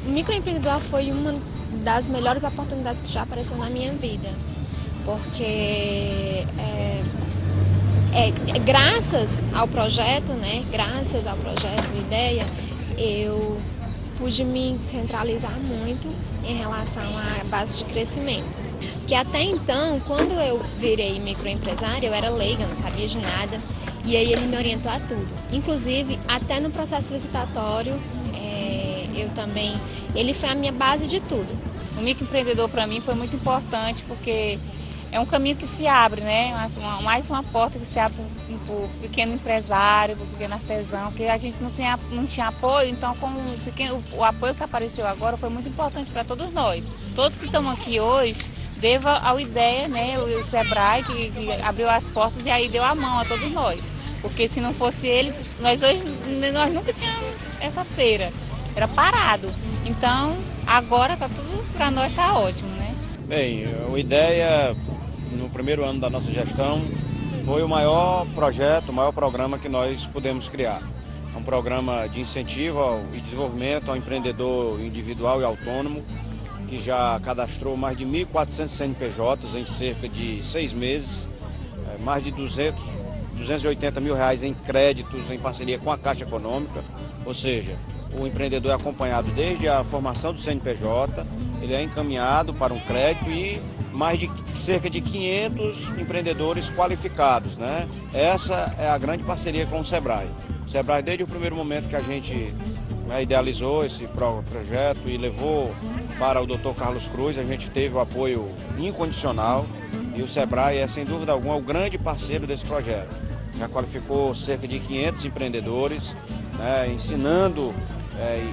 Microempreendedor foi uma das melhores oportunidades que já apareceu na minha vida, porque graças ao projeto, né, graças ao projeto Ideia, eu pude me centralizar muito em relação à base de crescimento. Que até então, quando eu virei microempresária, eu era leiga, não sabia de nada, e aí ele me orientou a tudo. Inclusive, até no processo licitatório, ele foi a minha base de tudo. O microempreendedor para mim foi muito importante porque é um caminho que se abre, né? Mais uma porta que se abre para o pequeno empresário, para o pequeno artesão, que a gente não tinha apoio, então o apoio que apareceu agora foi muito importante para todos nós. Todos que estamos aqui hoje, devo ao Ideia, né? O Sebrae que abriu as portas e aí deu a mão a todos nós. Porque se não fosse ele, nós nunca tínhamos essa feira. Era parado. Então, agora tudo para nós está ótimo, né? Bem, o Ideia, no primeiro ano da nossa gestão, foi o maior projeto, o maior programa que nós pudemos criar. É um programa de incentivo e desenvolvimento ao empreendedor individual e autônomo, que já cadastrou mais de 1.400 CNPJs em cerca de 6 meses, mais de 280 mil reais em créditos em parceria com a Caixa Econômica, ou seja, o empreendedor é acompanhado desde a formação do CNPJ, ele é encaminhado para um crédito e mais de cerca de 500 empreendedores qualificados, né? Essa é a grande parceria com o Sebrae. O Sebrae, desde o primeiro momento que a gente idealizou esse projeto e levou para o Dr. Carlos Cruz, a gente teve o apoio incondicional e o Sebrae é, sem dúvida alguma, o grande parceiro desse projeto. Já qualificou cerca de 500 empreendedores, né, ensinando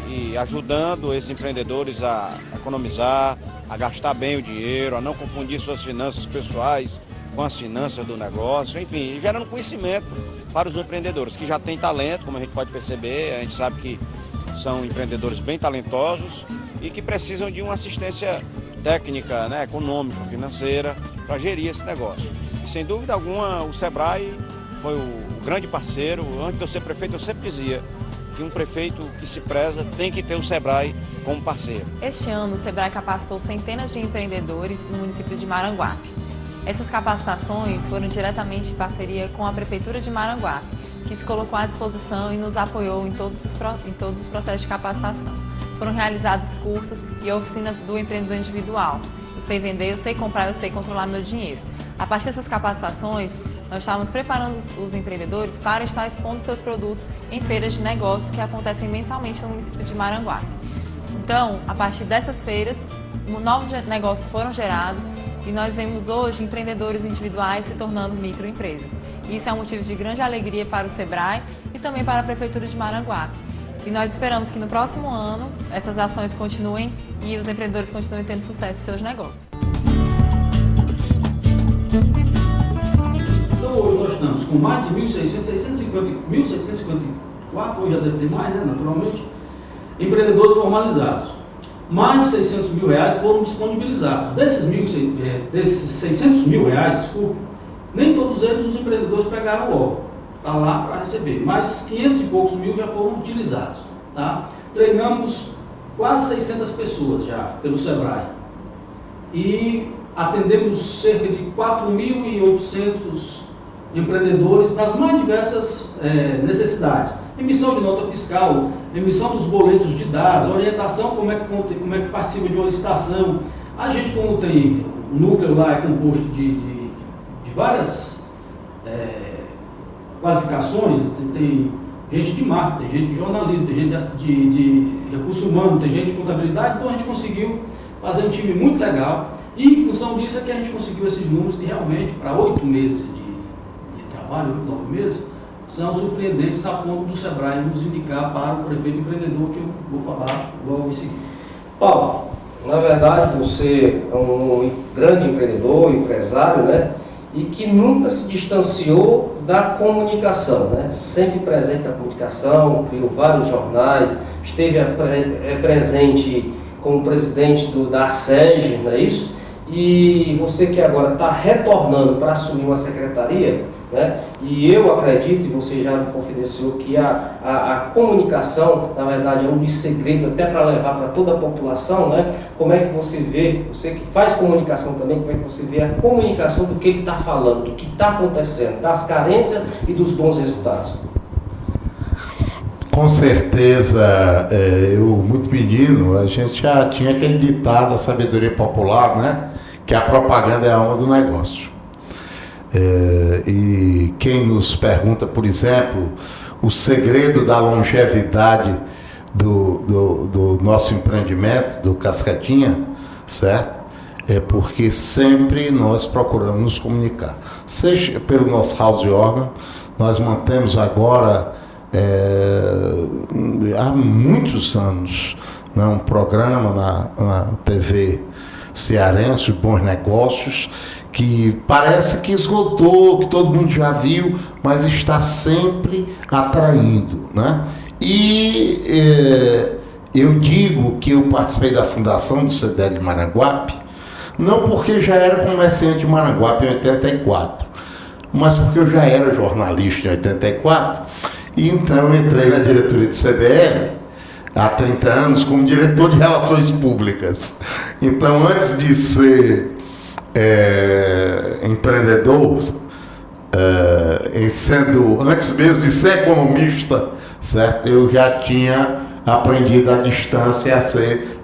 e ajudando esses empreendedores a economizar, a gastar bem o dinheiro, a não confundir suas finanças pessoais com as finanças do negócio, enfim, gerando conhecimento para os empreendedores que já têm talento, como a gente pode perceber, a gente sabe que são empreendedores bem talentosos e que precisam de uma assistência técnica, né, econômica, financeira, para gerir esse negócio. E sem dúvida alguma o Sebrae foi o grande parceiro. Antes de eu ser prefeito, eu sempre dizia que um prefeito que se preza tem que ter o Sebrae como parceiro. Este ano, o Sebrae capacitou centenas de empreendedores no município de Maranguape. Essas capacitações foram diretamente em parceria com a Prefeitura de Maranguape, que se colocou à disposição e nos apoiou em todos os processos de capacitação. Foram realizados cursos e oficinas do empreendedor individual. Eu sei vender, eu sei comprar, eu sei controlar meu dinheiro. A partir dessas capacitações, nós estávamos preparando os empreendedores para estar expondo seus produtos em feiras de negócios que acontecem mensalmente no município de Maranguape. Então, a partir dessas feiras, novos negócios foram gerados e nós vemos hoje empreendedores individuais se tornando microempresas. Isso é um motivo de grande alegria para o SEBRAE e também para a Prefeitura de Maranguape. E nós esperamos que no próximo ano essas ações continuem e os empreendedores continuem tendo sucesso em seus negócios. Então hoje nós estamos com mais de 1.654, hoje já deve ter mais, né, naturalmente, empreendedores formalizados. Mais de 600 mil reais foram disponibilizados. Desses 600 mil reais, desculpa, nem todos eles os empreendedores pegaram logo, está lá para receber, mas 500 e poucos mil já foram utilizados. Tá? Treinamos quase 600 pessoas já pelo SEBRAE e atendemos cerca de 4.800 empreendedores nas mais diversas necessidades. Emissão de nota fiscal, emissão dos boletos de DAS, orientação como é que participa de uma licitação. A gente, como tem o núcleo lá, é composto de várias qualificações, tem gente de marketing, tem gente de jornalismo, tem gente de recursos humanos, tem gente de contabilidade, então a gente conseguiu fazer um time muito legal e em função disso é que a gente conseguiu esses números que realmente para 8 meses de trabalho, 8, 9 meses, são surpreendentes a ponto do SEBRAE nos indicar para o prefeito empreendedor que eu vou falar logo em seguida. Paulo, na verdade você é um grande empreendedor, empresário, né? E que nunca se distanciou da comunicação, né? Sempre presente na comunicação, criou vários jornais, esteve presente como presidente da Arcege, não é isso? E você que agora está retornando para assumir uma secretaria, né? E eu acredito, e você já me confidenciou, que a comunicação, na verdade, é um dos segredos até para levar para toda a população, né? Como é que você vê, você que faz comunicação também, como é que você vê a comunicação do que ele está falando, do que está acontecendo, das carências e dos bons resultados? Com certeza, eu, muito menino, a gente já tinha aquele ditado da sabedoria popular, né? Que a propaganda é a alma do negócio. E quem nos pergunta, por exemplo, o segredo da longevidade do nosso empreendimento, do Cascatinha, certo? É porque sempre nós procuramos nos comunicar. Seja pelo nosso house órgão, nós mantemos agora, há muitos anos, né, um programa na TV cearense, Bons Negócios, que parece que esgotou, que todo mundo já viu, mas está sempre atraindo, né? E eu digo que eu participei da fundação do CDL de Maranguape, não porque já era comerciante de Maranguape em 84, mas porque eu já era jornalista em 84, e então eu entrei na diretoria do CDL há 30 anos como diretor de Relações Públicas. Então, antes de ser empreendedor, antes mesmo de ser economista, certo? Eu já tinha aprendido à distância a ser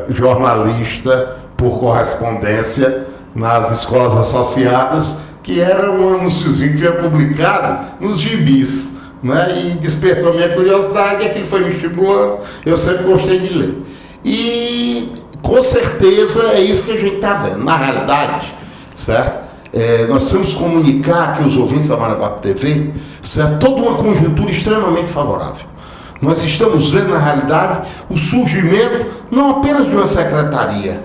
jornalista por correspondência nas escolas associadas, que era um anúnciozinho que foi publicado nos gibis, né? E despertou a minha curiosidade, aquilo foi me estimulando, eu sempre gostei de ler. E com certeza é isso que a gente está vendo. Na realidade, certo? Nós temos que comunicar aqui os ouvintes da Maranguape TV, certo? Toda uma conjuntura extremamente favorável. Nós estamos vendo, na realidade, o surgimento não apenas de uma secretaria,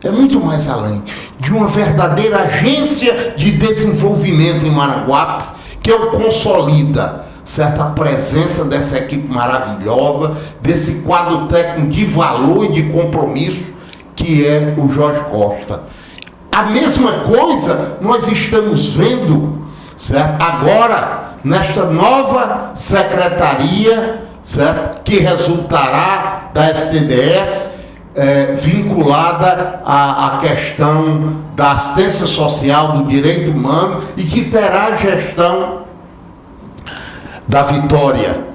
é muito mais além, de uma verdadeira agência de desenvolvimento em Maranguape, que é o consolida, certo? A presença dessa equipe maravilhosa, desse quadro técnico de valor e de compromisso, que é o Jorge Costa. A mesma coisa nós estamos vendo, certo? Agora, nesta nova secretaria, certo? Que resultará da STDS, vinculada à questão da assistência social, do direito humano, e que terá a gestão da Vitória.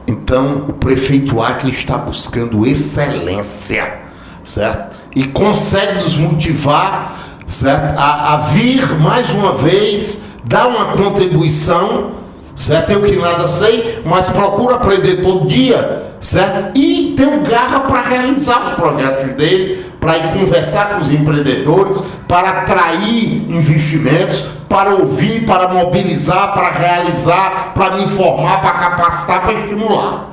Então, o prefeito Acre está buscando excelência, certo? E consegue nos motivar, certo? A vir mais uma vez, dar uma contribuição, certo? Eu que nada sei, mas procuro aprender todo dia, certo? E tenho garra para realizar os projetos dele, para ir conversar com os empreendedores, para atrair investimentos, para ouvir, para mobilizar, para realizar, para me informar, para capacitar, para estimular.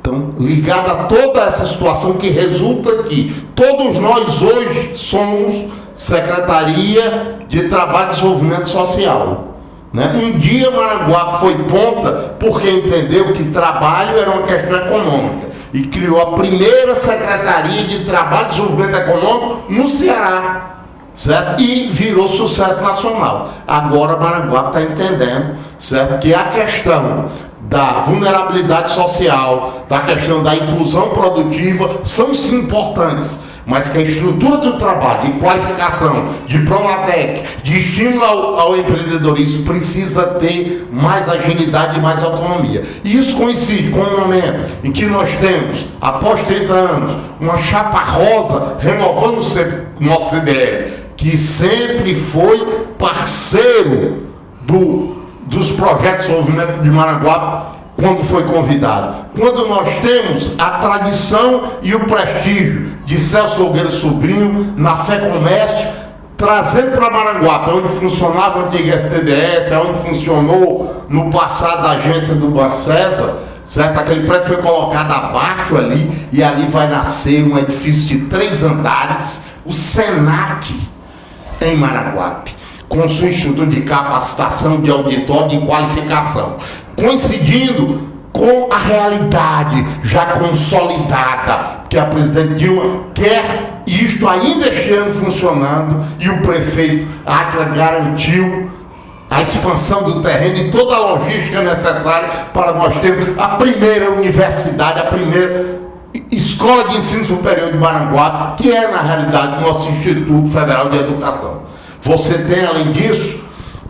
Então, ligado a toda essa situação que resulta que todos nós hoje somos Secretaria de Trabalho e Desenvolvimento Social. Né? Um dia Maranguape foi ponta porque entendeu que trabalho era uma questão econômica e criou a primeira Secretaria de Trabalho e Desenvolvimento Econômico no Ceará, certo? E virou sucesso nacional. Agora Maranguape está entendendo, certo? Que a questão da vulnerabilidade social, da questão da inclusão produtiva são sim importantes, mas que a estrutura do trabalho, de qualificação, de Pronatec, de estímulo ao empreendedorismo precisa ter mais agilidade e mais autonomia. E isso coincide com o momento em que nós temos, após 30 anos, uma chapa rosa renovando o nosso CDL, que sempre foi parceiro dos projetos de desenvolvimento de Maranguape quando foi convidado. Quando nós temos a tradição e o prestígio de Celso Nogueira Sobrinho na Fé Comércio, trazendo para Maranguape, onde funcionava a antiga STDS, onde funcionou no passado a agência do Bancesa, certo? Aquele prédio foi colocado abaixo ali, e ali vai nascer um edifício de 3 andares, o SENAC, em Maranguape, com sua estrutura de capacitação, de auditório, de qualificação, coincidindo com a realidade já consolidada, que a presidente Dilma quer isto ainda este ano funcionando, e o prefeito Átila garantiu a expansão do terreno e toda a logística necessária para nós termos a primeira universidade, a primeira escola de ensino superior de Maranguape, que é na realidade o nosso Instituto Federal de Educação. Você tem, além disso,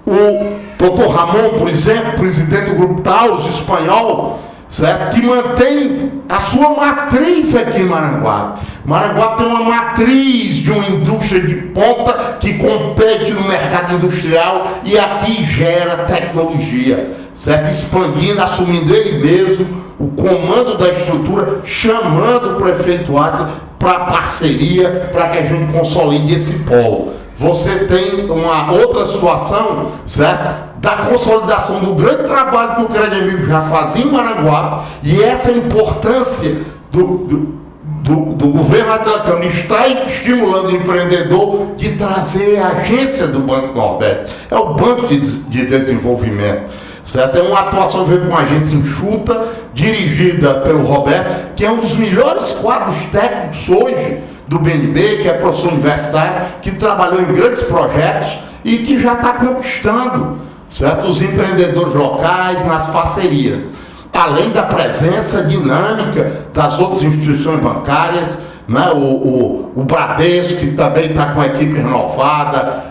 o Dr. Ramon, por exemplo, presidente do Grupo Taurus espanhol, certo? Que mantém a sua matriz aqui em Maranguape. Maranguape tem uma matriz de uma indústria de ponta que compete no mercado industrial e aqui gera tecnologia, certo? Expandindo, assumindo ele mesmo o comando da estrutura, chamando o prefeito Átila para parceria, para que a gente consolide esse polo. Você tem uma outra situação, certo? Da consolidação do grande trabalho que o Grande Amigo já fazia em Maranguape, e essa importância do governo atleticano está estimulando o empreendedor de trazer a agência do Banco Nordeste. É o Banco de Desenvolvimento, certo? É uma atuação com uma agência enxuta, dirigida pelo Roberto, que é um dos melhores quadros técnicos hoje do BNB, que é professor universitário, que trabalhou em grandes projetos e que já está conquistando, certo? Os empreendedores locais nas parcerias, além da presença dinâmica das outras instituições bancárias, né? O Bradesco, que também está com a equipe renovada,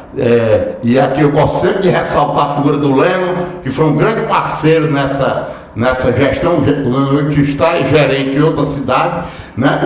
e aqui eu gosto sempre de ressaltar a figura do Leno, que foi um grande parceiro nessa gestão. O Leno que está gerente em outra cidade, né?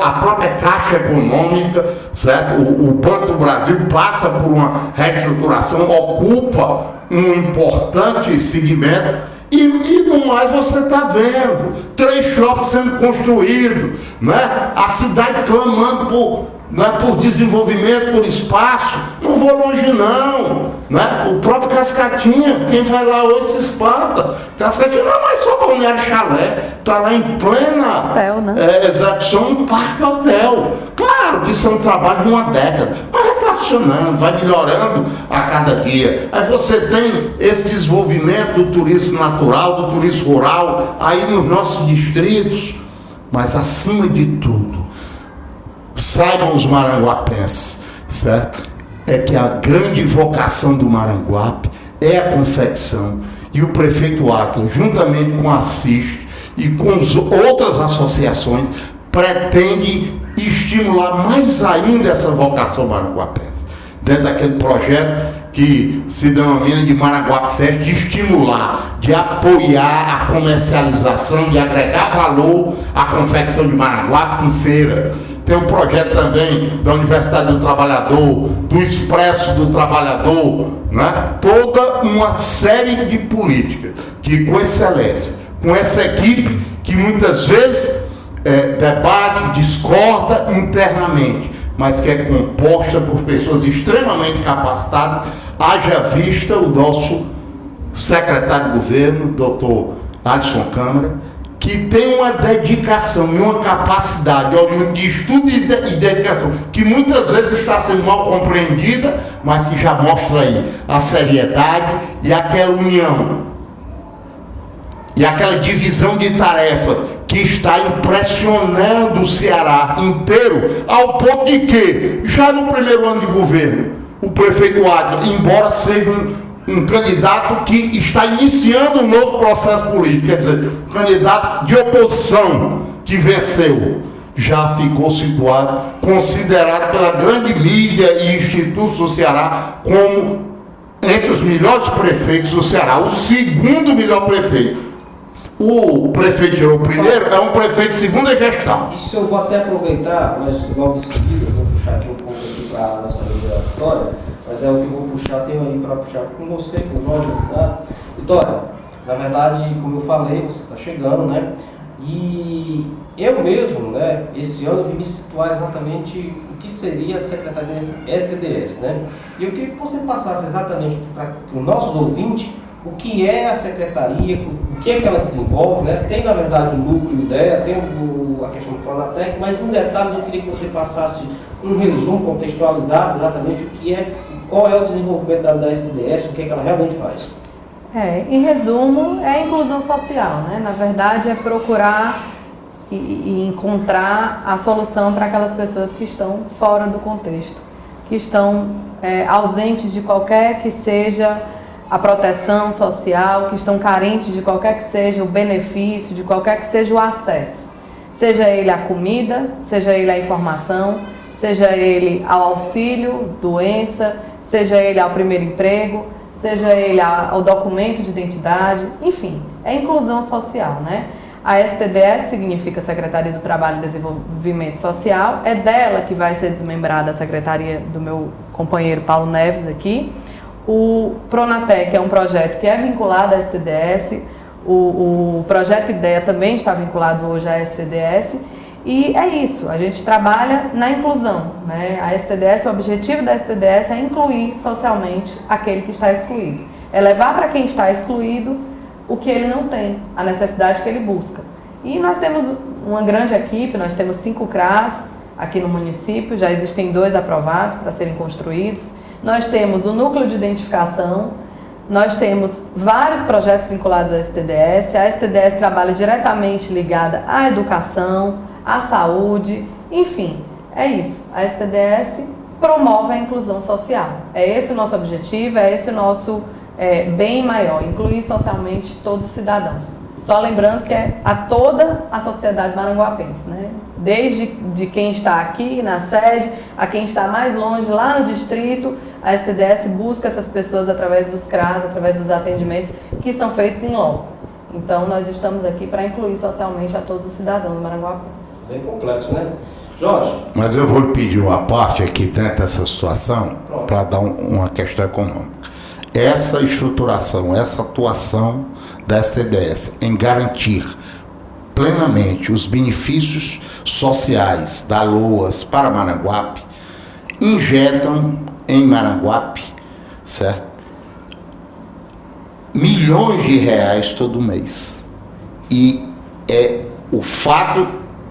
A própria Caixa Econômica, certo? O Banco do Brasil passa por uma reestruturação, ocupa um importante segmento, e no mais você está vendo 3 shoppings sendo construídos, né? A cidade clamando por desenvolvimento, por espaço. Não vou longe não, né? O próprio Cascatinha, quem vai lá hoje se espanta. Cascatinha não é mais só Balneário Chalé, está lá em plena hotel, né? Execução um parque hotel. Claro que isso é um trabalho de uma década, mas está funcionando, vai melhorando a cada dia. Aí você tem esse desenvolvimento do turismo natural, do turismo rural, aí nos nossos distritos, mas acima de tudo, saibam os maranguapenses, certo? É que a grande vocação do Maranguape é a confecção, e o prefeito Átila, juntamente com a CIS e com outras associações, pretende estimular mais ainda essa vocação maranguapense, dentro daquele projeto que se denomina de Maranguape Fest, de estimular, de apoiar a comercialização, de agregar valor à confecção de Maranguape com feira, tem um projeto também da Universidade do Trabalhador, do Expresso do Trabalhador, né? Toda uma série de políticas que, com excelência, com essa equipe que muitas vezes debate, discorda internamente, mas que é composta por pessoas extremamente capacitadas, haja vista o nosso secretário de governo, doutor Alisson Câmara, que tem uma dedicação e uma capacidade de estudo e dedicação, que muitas vezes está sendo mal compreendida, mas que já mostra aí a seriedade e aquela união e aquela divisão de tarefas que está impressionando o Ceará inteiro, ao ponto de que, já no primeiro ano de governo, o prefeito Adler, embora seja um candidato que está iniciando um novo processo político, quer dizer, um candidato de oposição que venceu, já ficou situado, considerado pela grande mídia e institutos do Ceará como entre os melhores prefeitos do Ceará, o segundo melhor prefeito. O prefeito Tirou primeiro é um prefeito de segunda gestão. Isso eu vou até aproveitar, mas logo em seguida eu vou puxar aqui um pouco aqui para a nossa amiga Vitória, mas é o que eu vou puxar, tenho aí para puxar com você, com o Jorge, tá? Vitória, na verdade, como eu falei, você está chegando, né? E eu mesmo, né, esse ano eu vim me situar exatamente o que seria a Secretaria STDS, né? E eu queria que você passasse exatamente para o nosso ouvinte o que é a secretaria, o que é que ela desenvolve, né? Tem, na verdade, o núcleo ideia, tem a questão do Pronatec, mas em detalhes eu queria que você passasse um resumo, contextualizasse exatamente o que é, qual é o desenvolvimento da STDS, o que é que ela realmente faz. Em resumo, é a inclusão social, né? Na verdade, é procurar e encontrar a solução para aquelas pessoas que estão fora do contexto, que estão ausentes de qualquer que seja a proteção social, que estão carentes de qualquer que seja o benefício, de qualquer que seja o acesso. Seja ele à comida, seja ele à informação, seja ele ao auxílio, doença, seja ele ao primeiro emprego, seja ele ao documento de identidade, enfim, é inclusão social, né? A STDS significa Secretaria do Trabalho e Desenvolvimento Social, é dela que vai ser desmembrada a secretaria do meu companheiro Paulo Neves aqui. O Pronatec é um projeto que é vinculado à STDS, o projeto IDEA também está vinculado hoje à STDS, e é isso, a gente trabalha na inclusão, né? A STDS, o objetivo da STDS é incluir socialmente aquele que está excluído, é levar para quem está excluído o que ele não tem, a necessidade que ele busca. E nós temos uma grande equipe, nós temos 5 CRAs aqui no município, já existem 2 aprovados para serem construídos. Nós temos o núcleo de identificação, nós temos vários projetos vinculados à STDS. A STDS trabalha diretamente ligada à educação, à saúde, enfim, é isso. A STDS promove a inclusão social. É esse o nosso objetivo, é esse o nosso bem maior, incluir socialmente todos os cidadãos. Só lembrando que é a toda a sociedade maranguapense, né? Desde de quem está aqui na sede, a quem está mais longe, lá no distrito, a STDS busca essas pessoas através dos CRAS, através dos atendimentos que são feitos em loco. Então, nós estamos aqui para incluir socialmente a todos os cidadãos maranguapenses. Bem complexo, né? Jorge? Mas eu vou lhe pedir uma parte aqui dentro dessa situação para dar uma questão econômica. Essa estruturação, essa atuação da STDS em garantir plenamente os benefícios sociais da LOAS para Maranguape, injetam em Maranguape, certo? Milhões de reais todo mês. E é o fato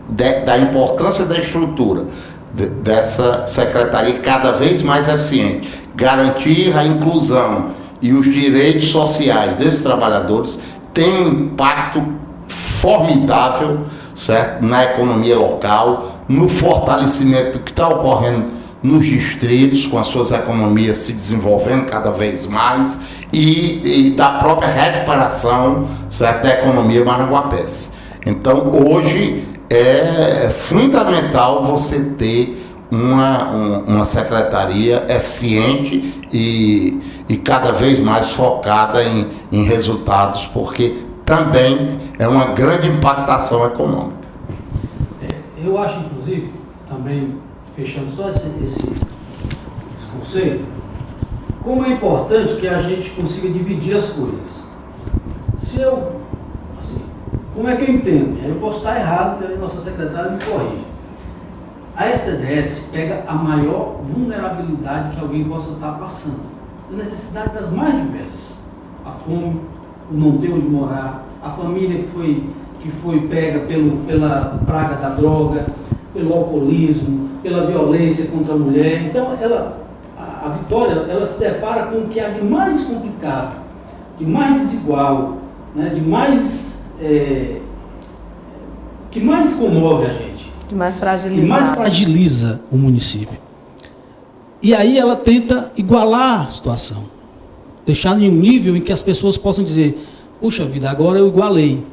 da importância da estrutura dessa secretaria cada vez mais eficiente, garantir a inclusão e os direitos sociais desses trabalhadores tem um impacto formidável, certo? Na economia local, no fortalecimento que está ocorrendo nos distritos, com as suas economias se desenvolvendo cada vez mais e da própria recuperação, certo? Da economia maranguapense. Então, hoje é fundamental você ter uma secretaria eficiente e cada vez mais focada em resultados, porque também é uma grande impactação econômica. Eu acho, inclusive, também fechando só esse conceito, como é importante que a gente consiga dividir as coisas. Se eu, assim, como é que eu entendo? Eu posso estar errado, a nossa secretária me corrige. A STDS pega a maior vulnerabilidade que alguém possa estar passando. A necessidade das mais diversas. A fome, o não ter onde morar, a família que foi pega pela praga da droga, pelo alcoolismo, pela violência contra a mulher. Então, a Vitória, ela se depara com o que há de mais complicado, de mais desigual, né, que mais comove a gente. Que mais fragiliza o município. E aí ela tenta igualar a situação. Deixar em um nível em que as pessoas possam dizer, puxa vida, agora eu igualei.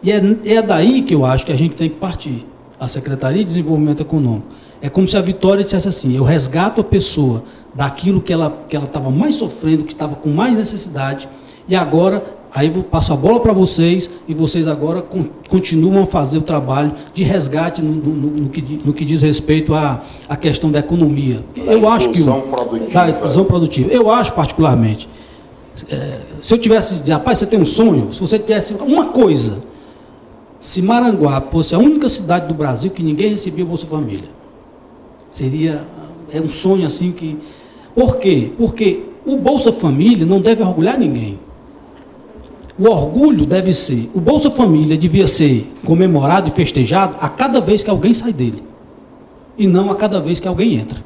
E é daí que eu acho que a gente tem que partir. A Secretaria de Desenvolvimento Econômico. É como se a Vitória dissesse assim, eu resgato a pessoa daquilo que ela estava mais sofrendo, que estava com mais necessidade, e agora, aí eu passo a bola para vocês, e vocês agora continuam a fazer o trabalho de resgate no que diz respeito à questão da economia. Eu acho que da inclusão produtiva. Eu acho particularmente, se eu tivesse, rapaz, você tem um sonho, se você tivesse uma coisa, se Maranguape fosse a única cidade do Brasil que ninguém recebia o Bolsa Família, seria um sonho assim que... Por quê? Porque o Bolsa Família não deve orgulhar ninguém. O orgulho deve ser... O Bolsa Família devia ser comemorado e festejado a cada vez que alguém sai dele. E não a cada vez que alguém entra.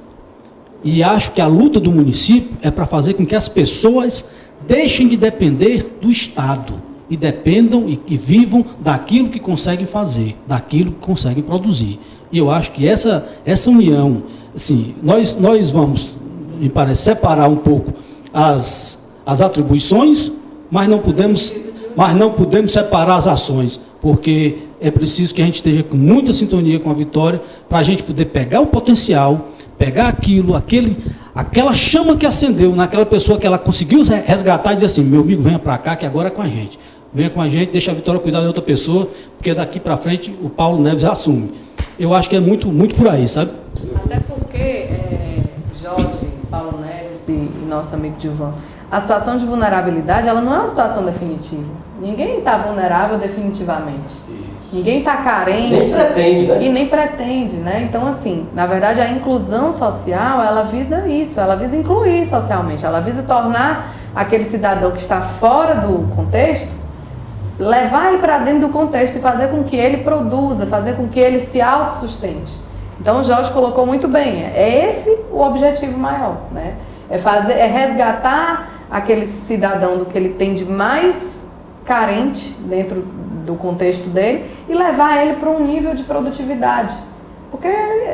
E acho que a luta do município é para fazer com que as pessoas deixem de depender do Estado. E dependam e vivam daquilo que conseguem fazer, daquilo que conseguem produzir. E eu acho que essa união, assim, nós vamos, me parece, separar um pouco as atribuições, mas não podemos separar as ações, porque é preciso que a gente esteja com muita sintonia com a Vitória, para a gente poder pegar o potencial, pegar aquela chama que acendeu naquela pessoa que ela conseguiu resgatar e dizer assim, meu amigo, venha para cá que agora é com a gente. Venha com a gente, deixa a Vitória cuidar de outra pessoa, porque daqui para frente o Paulo Neves assume. Eu acho que é muito, muito por aí, sabe? Até porque, Jorge, Paulo Neves e nosso amigo Gilvan, a situação de vulnerabilidade, ela não é uma situação definitiva. Ninguém está vulnerável definitivamente. Isso. Ninguém está carente. Nem pretende, né? E nem pretende, né? Então, assim, na verdade, a inclusão social, ela visa isso, ela visa incluir socialmente, ela visa tornar aquele cidadão que está fora do contexto, levar ele para dentro do contexto e fazer com que ele produza, fazer com que ele se autossustente. Então o Jorge colocou muito bem, é esse o objetivo maior, né? É resgatar aquele cidadão do que ele tem de mais carente dentro do contexto dele e levar ele para um nível de produtividade. Porque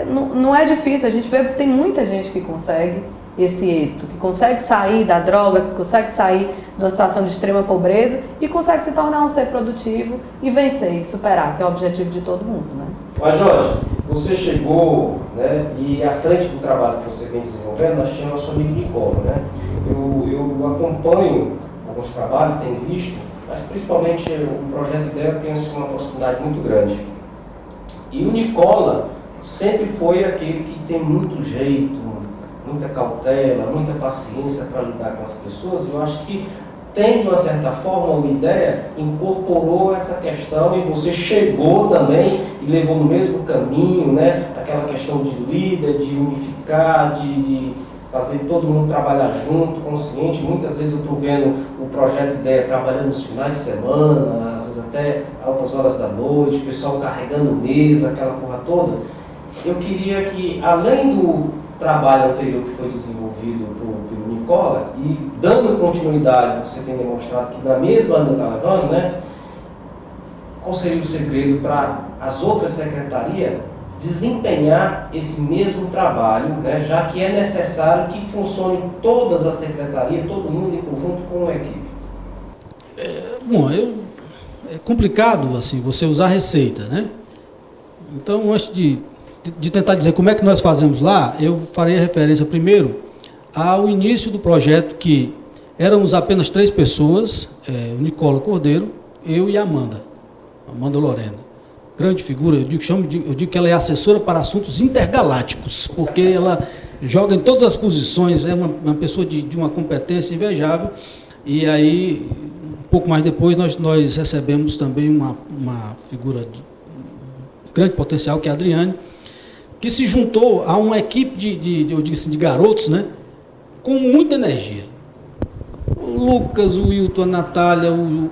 não é difícil, a gente vê que tem muita gente que consegue esse êxito, que consegue sair da droga, que consegue sair de uma situação de extrema pobreza e consegue se tornar um ser produtivo e vencer e superar, que é o objetivo de todo mundo, né? Mas Jorge, você chegou, né, e à frente do trabalho que você vem desenvolvendo, nós tínhamos nosso amigo Nicola, né? Eu acompanho alguns trabalhos, tenho visto, mas principalmente o projeto dela tem uma proximidade muito grande. E o Nicola sempre foi aquele que tem muito jeito, muita cautela, muita paciência para lidar com as pessoas. Eu acho que tem, de uma certa forma, uma ideia, incorporou essa questão e você chegou também e levou no mesmo caminho, né? Aquela questão de líder, de unificar, de fazer todo mundo trabalhar junto, consciente. Muitas vezes eu estou vendo o projeto Ideia trabalhando nos finais de semana, às vezes até altas horas da noite, o pessoal carregando mesa, aquela porra toda. Eu queria que, além do trabalho anterior que foi desenvolvido pelo Nicola, e dando continuidade, você tem demonstrado que na mesma anda está levando, né? Qual seria o segredo para as outras secretarias desempenhar esse mesmo trabalho, né? Já que é necessário que funcione todas as secretarias, todo mundo em conjunto com uma equipe? É complicado assim, você usar receita, né? Então, antes de tentar dizer como é que nós fazemos lá, eu farei referência primeiro ao início do projeto, que éramos apenas 3 pessoas, o Nicola Cordeiro, eu e a Amanda Lorena. grande figura, eu digo que ela é assessora para assuntos intergalácticos, porque ela joga em todas as posições, é uma pessoa de uma competência invejável. E aí, um pouco mais depois, nós recebemos também uma figura de grande potencial, que é a Adriane, que se juntou a uma equipe eu digo assim, de garotos, né, com muita energia. O Lucas, o Wilton, a Natália,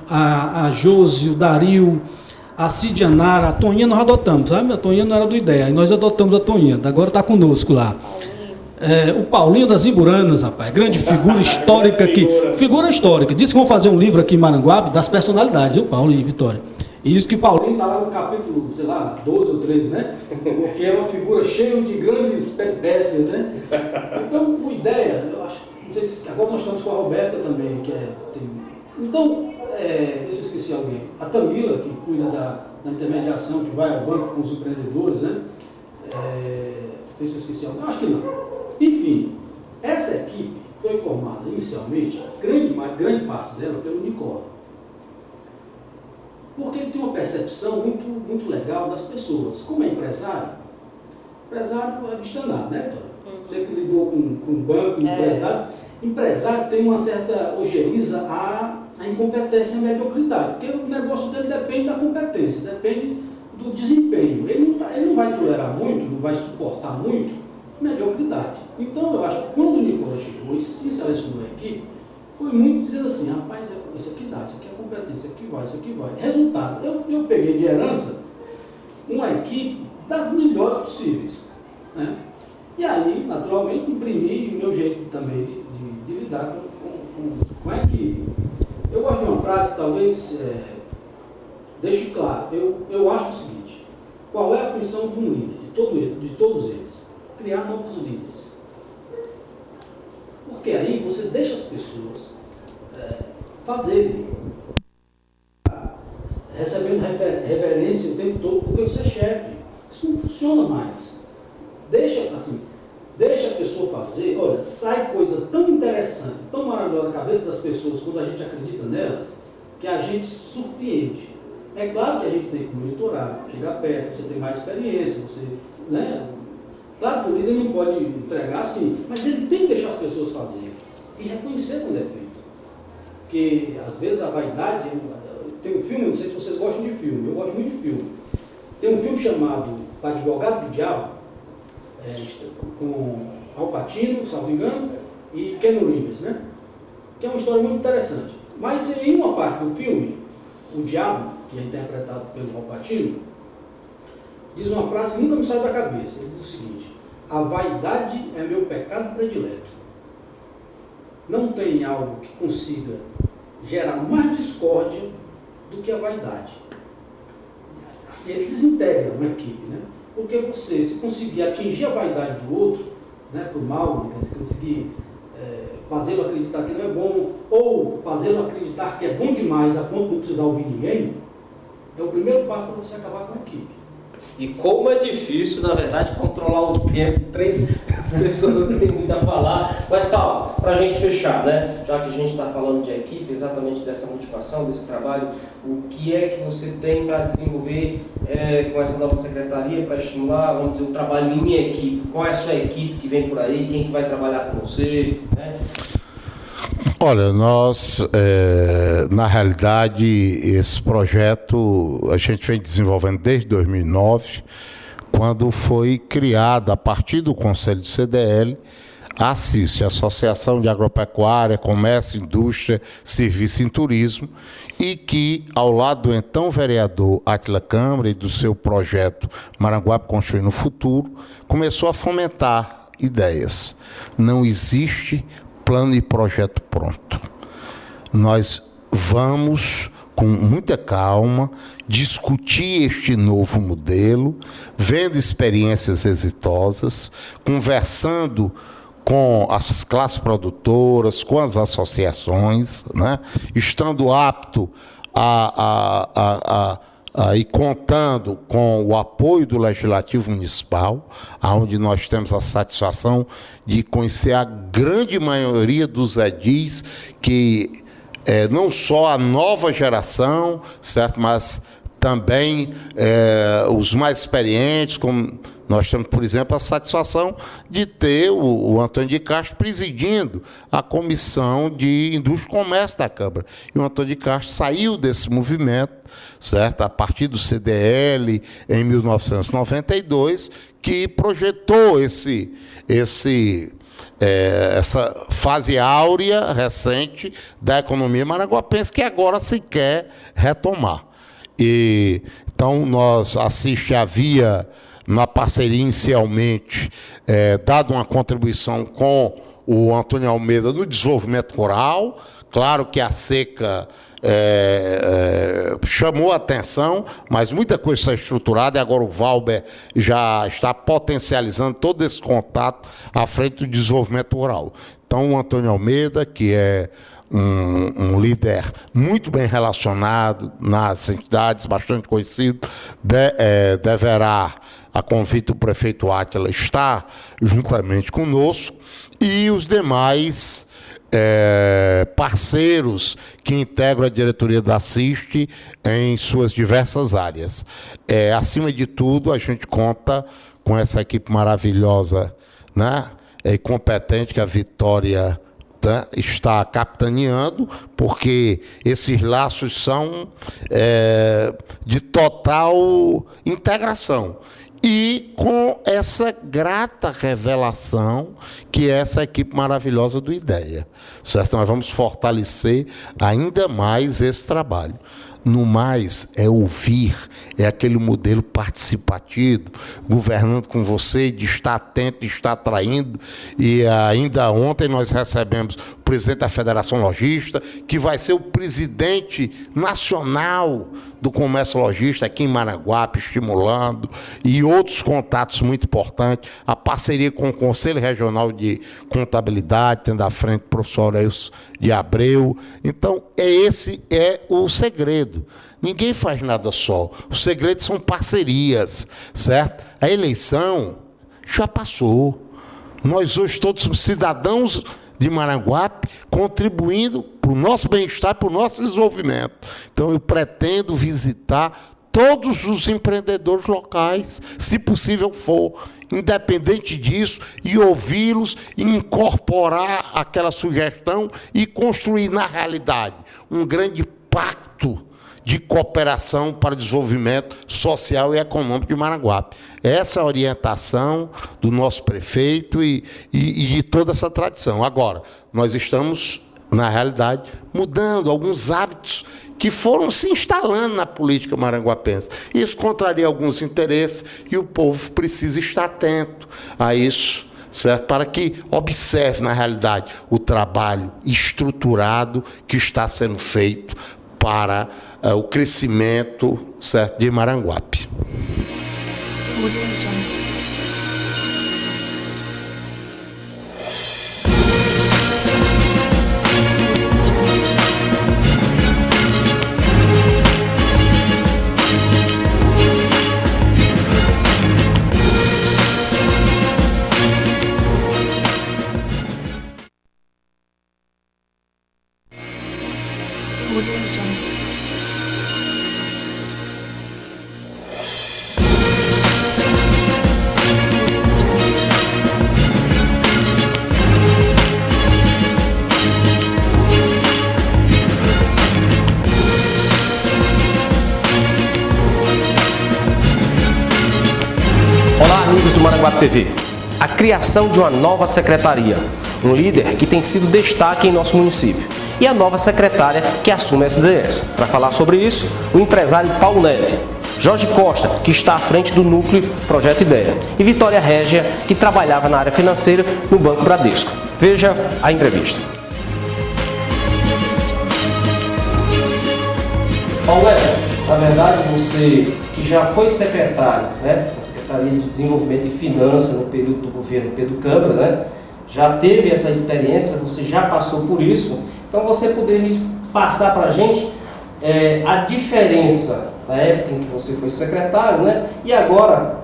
a Josi, o Dario, a Cidianara, a Toninha nós adotamos, sabe? A Toninha não era do IDEA, aí nós adotamos a Toninha, agora está conosco lá. O Paulinho das Imburanas, rapaz, grande figura histórica aqui. Figura histórica. Disse que vão fazer um livro aqui em Maranguape das personalidades, viu, Paulo e Vitória? E isso que o Paulinho está lá no capítulo, sei lá, 12 ou 13, né? Porque é uma figura cheia de grandes peripécias, né? Então, a ideia, eu acho, não sei se... Agora nós estamos com a Roberta também, Então, deixa eu esquecer alguém. A Tamila, que cuida da intermediação, que vai ao banco com os empreendedores, né? Deixa eu esquecer alguém. Acho que não. Enfim, essa equipe foi formada inicialmente, grande parte dela, pelo Nicola. Porque ele tem uma percepção muito legal das pessoas. Como é empresário é destinado, né, Vitória? Você que lidou com banco, empresário tem uma certa ojeriza à incompetência e à mediocridade, porque o negócio dele depende da competência, depende do desempenho. Ele não vai tolerar muito, não vai suportar muito mediocridade. Então, eu acho que quando o Nicola chegou e se selecionou a equipe, foi muito dizendo assim, rapaz, isso aqui dá, isso aqui é competência, isso aqui vai. Resultado, eu peguei de herança uma equipe das melhores possíveis, né? E aí, naturalmente, imprimi o meu jeito também de lidar com a equipe. Eu gosto de uma frase que talvez deixe claro. Eu acho o seguinte, qual é a função de um líder, de todos eles? Criar novos líderes. Porque aí você deixa as pessoas fazerem, recebendo reverência o tempo todo, porque você é chefe. Isso não funciona mais. Deixa a pessoa fazer. Olha, sai coisa tão interessante, tão maravilhosa da cabeça das pessoas quando a gente acredita nelas, que a gente surpreende. É claro que a gente tem que monitorar, chegar perto, você tem mais experiência, né? Claro que o líder não pode entregar assim, mas ele tem que deixar as pessoas fazerem e reconhecer quando é feito. Porque, às vezes, a vaidade... Tem um filme, não sei se vocês gostam de filme, eu gosto muito de filme. Tem um filme chamado O Advogado do Diabo, com Al Pacino, se não me engano, e Keanu Reeves, né? Que é uma história muito interessante. Mas, em uma parte do filme, o diabo, que é interpretado pelo Al Pacino, diz uma frase que nunca me sai da cabeça. Ele diz o seguinte: a vaidade é meu pecado predileto. Não tem algo que consiga gerar mais discórdia do que a vaidade. Assim, ele desintegra uma equipe, né? Porque você, se conseguir atingir a vaidade do outro, né, para o mal, né, se conseguir fazê-lo acreditar que não é bom, ou fazê-lo acreditar que é bom demais a ponto de não precisar ouvir ninguém, é o primeiro passo para você acabar com a equipe. E como é difícil, na verdade, controlar o tempo de 3 pessoas que tem muito a falar. Mas, Paulo, para a gente fechar, né? Já que a gente está falando de equipe, exatamente dessa motivação, desse trabalho, o que é que você tem para desenvolver com essa nova secretaria, para estimular, vamos dizer, o trabalho em equipe? Qual é a sua equipe que vem por aí? Quem que vai trabalhar com você? Né? Olha, nós, na realidade, esse projeto a gente vem desenvolvendo desde 2009, quando foi criada, a partir do Conselho do CDL, a ACIS, Associação de Agropecuária, Comércio, Indústria, Serviço e Turismo, e que, ao lado do então vereador Átila Câmara e do seu projeto Maranguape Construindo o Futuro, começou a fomentar ideias. Não existe plano e projeto pronto. Nós vamos, com muita calma, discutir este novo modelo, vendo experiências exitosas, conversando com as classes produtoras, com as associações, né? Estando apto e contando com o apoio do Legislativo Municipal, onde nós temos a satisfação de conhecer a grande maioria dos edis, que não só a nova geração, certo? Mas também os mais experientes, como nós temos, por exemplo, a satisfação de ter o Antônio de Castro presidindo a Comissão de Indústria e Comércio da Câmara. E o Antônio de Castro saiu desse movimento, certo? A partir do CDL, em 1992, que projetou essa fase áurea recente da economia maranguapense, que agora se quer retomar. E, então, nós havia, na parceria inicialmente, dado uma contribuição com o Antônio Almeida no desenvolvimento rural. Claro que a seca chamou a atenção, mas muita coisa está estruturada, e agora o Valber já está potencializando todo esse contato à frente do desenvolvimento rural. Então, o Antônio Almeida, que é um líder muito bem relacionado nas entidades, bastante conhecido, deverá, a convite do prefeito Átila, estar juntamente conosco, e os demais parceiros que integram a diretoria da CIST em suas diversas áreas. Acima de tudo, a gente conta com essa equipe maravilhosa, né, e competente, que a Vitória está capitaneando, porque esses laços são de total integração. E com essa grata revelação que é essa equipe maravilhosa do IDEA. Certo? Nós vamos fortalecer ainda mais esse trabalho. No mais, é ouvir, é aquele modelo participativo, governando com você, de estar atento, de estar atraindo. E ainda ontem nós recebemos o presidente da Federação Logista, que vai ser o presidente nacional do comércio logista aqui em Maranguape, estimulando, e outros contatos muito importantes, a parceria com o Conselho Regional de Contabilidade, tendo à frente o professor Aurélio de Abreu. Então, esse é o segredo. Ninguém faz nada só. Os segredos são parcerias, certo? A eleição já passou. Nós hoje todos somos cidadãos de Maranguape, contribuindo para o nosso bem-estar, para o nosso desenvolvimento. Então, eu pretendo visitar todos os empreendedores locais, se possível for, independente disso, e ouvi-los, e incorporar aquela sugestão e construir, na realidade, um grande pacto de cooperação para o desenvolvimento social e econômico de Maranguape. Essa é a orientação do nosso prefeito e de toda essa tradição. Agora, nós estamos, na realidade, mudando alguns hábitos que foram se instalando na política maranguapense. Isso contraria alguns interesses e o povo precisa estar atento a isso, certo? Para que observe, na realidade, o trabalho estruturado que está sendo feito para o crescimento, certo, de Maranguape. Olá, amigos do Maranguape TV. A criação de uma nova secretaria, um líder que tem sido destaque em nosso município, e a nova secretária que assume essa liderança. Para falar sobre isso, o empresário Paulo Neve, Jorge Costa, que está à frente do núcleo Projeto Ideia, e Vitória Régia, que trabalhava na área financeira no Banco Bradesco. Veja a entrevista. Paulo Neve, na verdade, você que já foi secretário, né, da Secretaria de Desenvolvimento e Finanças no período do governo Pedro Câmara, né, já teve essa experiência, você já passou por isso, então você poderia passar para a gente a diferença da época em que você foi secretário, né, e agora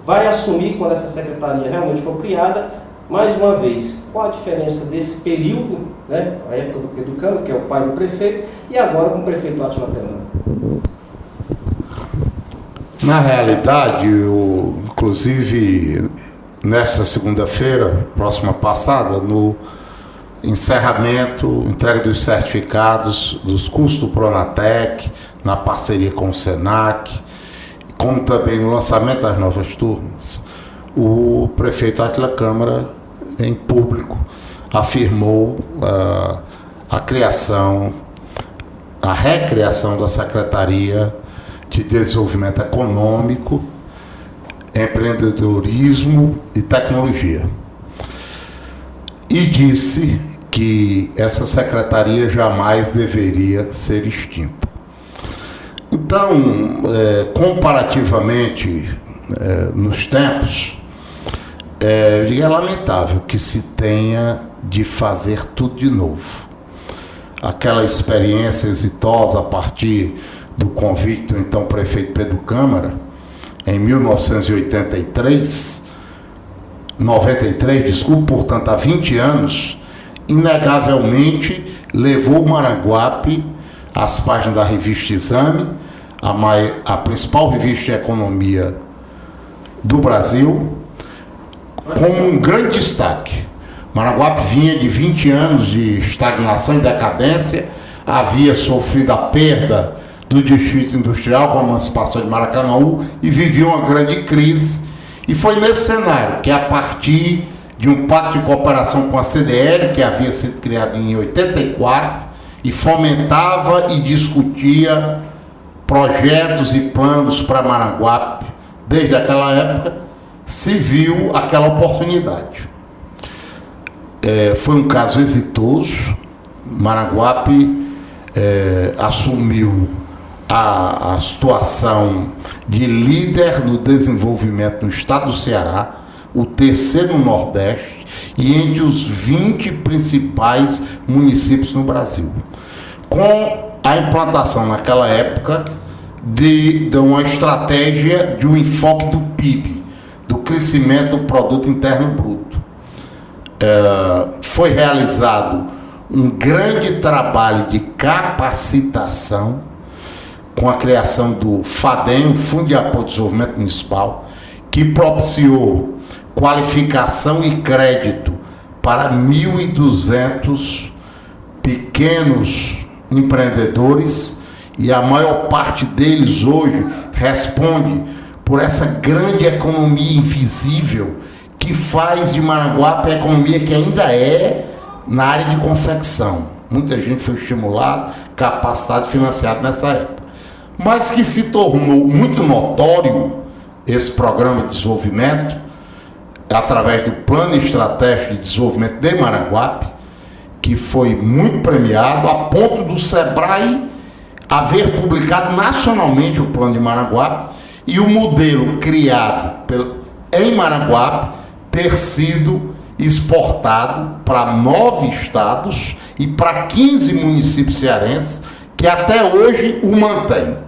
vai assumir, quando essa secretaria realmente for criada, mais uma vez, qual a diferença desse período, né, a época do Pedro Câmara, que é o pai do prefeito, e agora com o prefeito Átila Câmara? Na realidade, inclusive nesta segunda-feira, próxima passada, no encerramento, entrega dos certificados dos cursos do Pronatec, na parceria com o Senac, como também no lançamento das novas turmas, o prefeito Átila Câmara, em público, afirmou a recriação da Secretaria de Desenvolvimento Econômico, Empreendedorismo e Tecnologia. E disse que essa secretaria jamais deveria ser extinta. Então, comparativamente, nos tempos, é lamentável que se tenha de fazer tudo de novo. Aquela experiência exitosa a partir do convite do então prefeito Pedro Câmara, em 1993, portanto, há 20 anos, inegavelmente levou Maranguape às páginas da revista Exame, a principal revista de economia do Brasil, como um grande destaque. Maranguape vinha de 20 anos de estagnação e decadência, havia sofrido a perda do distrito industrial com a emancipação de Maracanaú e vivia uma grande crise. E foi nesse cenário que, a partir de um pacto de cooperação com a CDL, que havia sido criado em 84, e fomentava e discutia projetos e planos para Maranguape, desde aquela época, se viu aquela oportunidade. Foi um caso exitoso. Maranguape assumiu a situação de líder no desenvolvimento no estado do Ceará, o terceiro no Nordeste e entre os 20 principais municípios no Brasil, com a implantação naquela época de uma estratégia de um enfoque do PIB, do crescimento do Produto Interno Bruto. Foi realizado um grande trabalho de capacitação com a criação do FADEM, o Fundo de Apoio ao Desenvolvimento Municipal, que propiciou qualificação e crédito para 1.200 pequenos empreendedores, e a maior parte deles hoje responde por essa grande economia invisível que faz de Maranguape a economia que ainda é na área de confecção. Muita gente foi estimulada, capacitada e financiada nessa época. Mas que se tornou muito notório esse programa de desenvolvimento, através do Plano Estratégico de Desenvolvimento de Maranguape, que foi muito premiado, a ponto do SEBRAE haver publicado nacionalmente o Plano de Maranguape e o modelo criado em Maranguape ter sido exportado para 9 estados e para 15 municípios cearenses, que até hoje o mantém.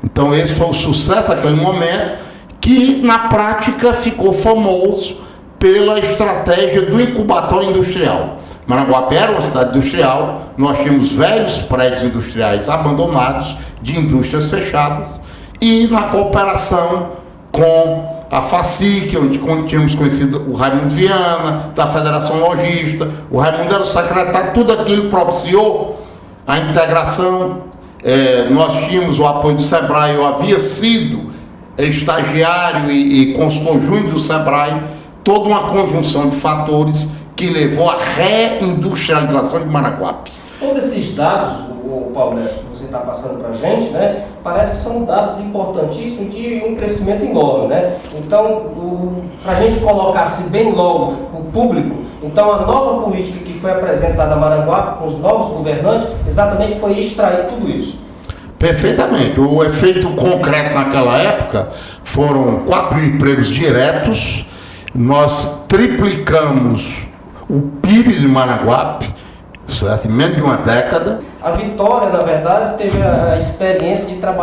Então esse foi o sucesso daquele momento, que na prática ficou famoso pela estratégia do incubatório industrial. Maranguape era uma cidade industrial, nós tínhamos velhos prédios industriais abandonados, de indústrias fechadas, e na cooperação com a FACIC, onde tínhamos conhecido o Raimundo Viana, da Federação Logista, o Raimundo era o secretário, tudo aquilo propiciou a integração. Nós tínhamos o apoio do SEBRAE, eu havia sido estagiário e consultor júnior do SEBRAE, toda uma conjunção de fatores que levou à reindustrialização de Maranguape. Todos esses dados, Paulo Neto, que você está passando para a gente, né, parece que são dados importantíssimos de um crescimento enorme, né? Então, para a gente colocar-se bem logo o público, então a nova política que foi apresentada a Maranguape com os novos governantes, exatamente foi extrair tudo isso. Perfeitamente. O efeito concreto naquela época foram 4.000 empregos diretos, nós triplicamos o PIB de Maranguape, certo? Em menos de uma década. A Vitória, na verdade, teve a experiência de trabalhar